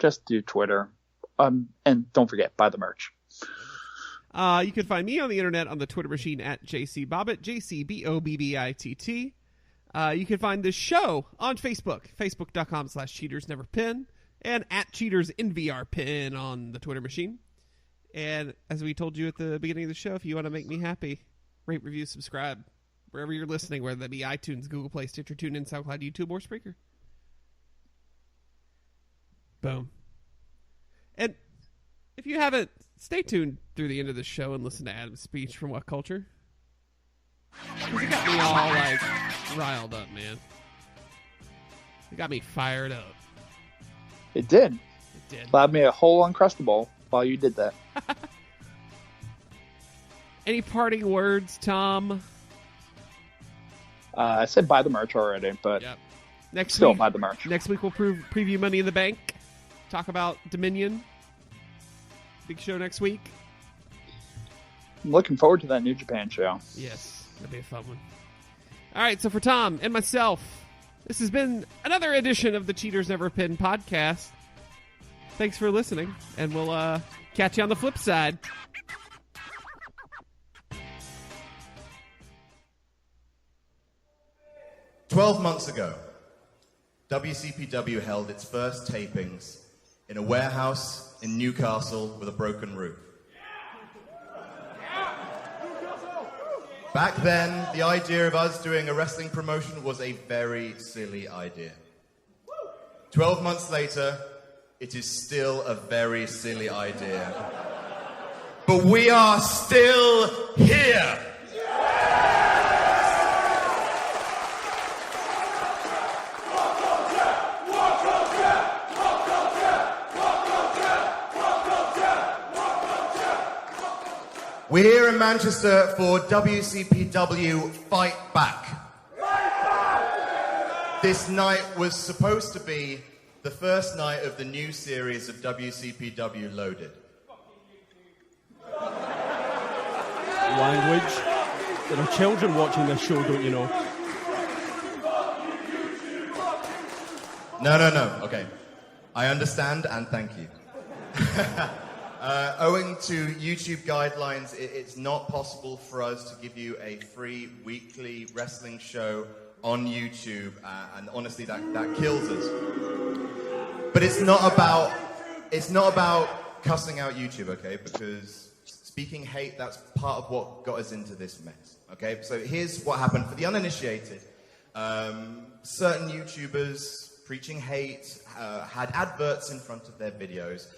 Just do Twitter. And don't forget, buy the merch. You can find me on the internet on the Twitter machine at JCBobbitt, JCBOBBITT. You can find the show on Facebook, facebook.com/cheatersneverpin. and at Cheaters NVRPin on the Twitter machine. And as we told you at the beginning of the show, if you want to make me happy, rate, review, subscribe, wherever you're listening, whether that be iTunes, Google Play, Stitcher, TuneIn, SoundCloud, YouTube, or Spreaker. Boom. And if you haven't, stay tuned through the end of the show and listen to Adam's speech from What Culture. Because it got me all, like, riled up, man. It got me fired up. It did. It did. Allowed me a whole Uncrustable while you did that. Any parting words, Tom? I said buy the merch already, but Yep. still buy the merch. Next week we'll preview Money in the Bank. Talk about Dominion. Big show next week. I'm looking forward to that New Japan show. Yes, that'll be a fun one. All right, so for Tom and myself, this has been another edition of the Cheaters Never Pin podcast. Thanks for listening, and we'll catch you on the flip side. "12 months ago, WCPW held its first tapings in a warehouse in Newcastle with a broken roof. Back then, the idea of us doing a wrestling promotion was a very silly idea. 12 months later, it is still a very silly idea. But we are still here! We're here in Manchester for WCPW Fight Back. This night was supposed to be the first night of the new series of WCPW Loaded. Language. There are children watching this show, don't you know? No. Okay. I understand and thank you. Owing to YouTube guidelines, it's not possible for us to give you a free weekly wrestling show on YouTube, and honestly, that kills us. But it's not about cussing out YouTube, okay? Because speaking hate, that's part of what got us into this mess, okay? So here's what happened for the uninitiated. Certain YouTubers preaching hate had adverts in front of their videos,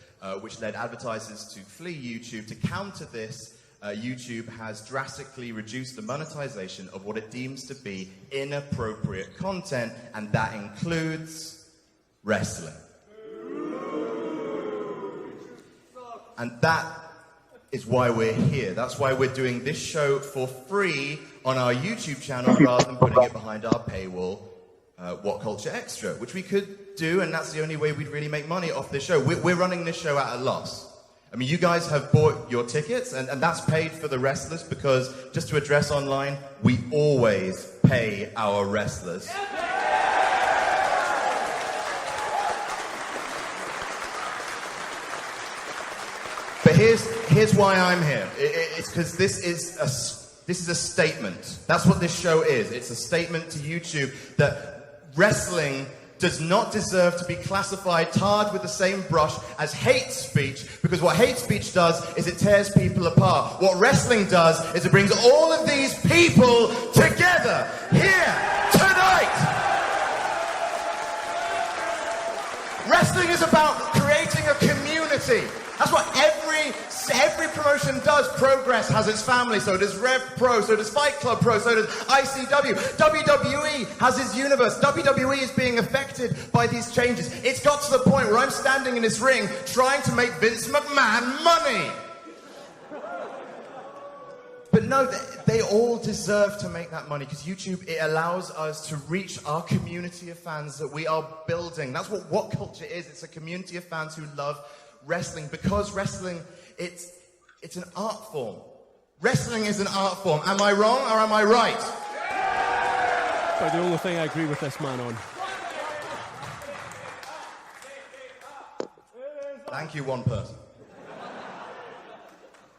which led advertisers to flee YouTube. To counter this, YouTube has drastically reduced the monetization of what it deems to be inappropriate content, and that includes wrestling. And that is why we're here. That's why we're doing this show for free on our YouTube channel rather than putting it behind our paywall, What Culture Extra, which we could do, and that's the only way we'd really make money off this show. We're running this show at a loss. I mean, you guys have bought your tickets, and that's paid for the wrestlers, because, just to address online, we always pay our wrestlers. But here's why I'm here. It's because this is a statement. That's what this show is. It's a statement to YouTube that wrestling does not deserve to be classified, tarred with the same brush as hate speech, because what hate speech does is it tears people apart. What wrestling does is it brings all of these people together here tonight. Wrestling is about creating a community. That's what every promotion does. Progress has its family, so does Rev Pro, so does Fight Club Pro, so does ICW. WWE has its universe. WWE is being affected by these changes. It's got to the point where I'm standing in this ring trying to make Vince McMahon money. But no, they all deserve to make that money, because YouTube, it allows us to reach our community of fans that we are building. That's what culture is. It's a community of fans who love wrestling, because wrestling, it's an art form. Wrestling is an art form. Am I wrong or am I right? But the only thing I agree with this man on. Thank you, one person.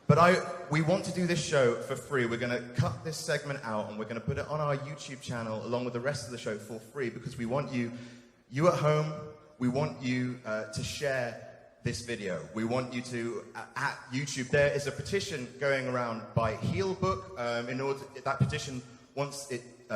But we want to do this show for free. We're going to cut this segment out and we're going to put it on our YouTube channel along with the rest of the show for free, because we want you at home, we want you to share this video. We want you to, at YouTube, there is a petition going around by Heelbook. In order that petition wants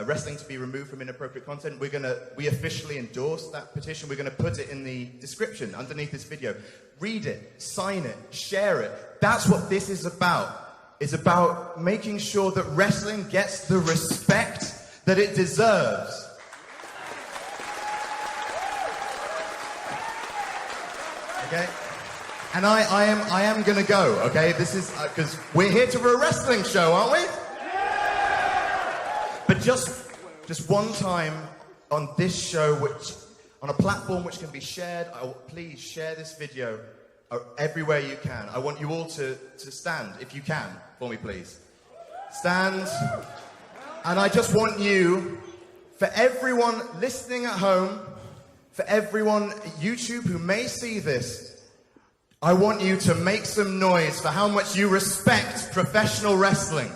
wrestling to be removed from inappropriate content. We officially endorse that petition. We're gonna put it in the description underneath this video. Read it, sign it, share it. That's what this is about. It's about making sure that wrestling gets the respect that it deserves. Okay? And I am gonna go, okay? This is, because we're here to a wrestling show, aren't we? But just one time on this show, on a platform which can be shared, please share this video everywhere you can. I want you all to stand, if you can, for me, please. Stand. And I just want you, for everyone listening at home, for everyone at YouTube who may see this, I want you to make some noise for how much you respect professional wrestling.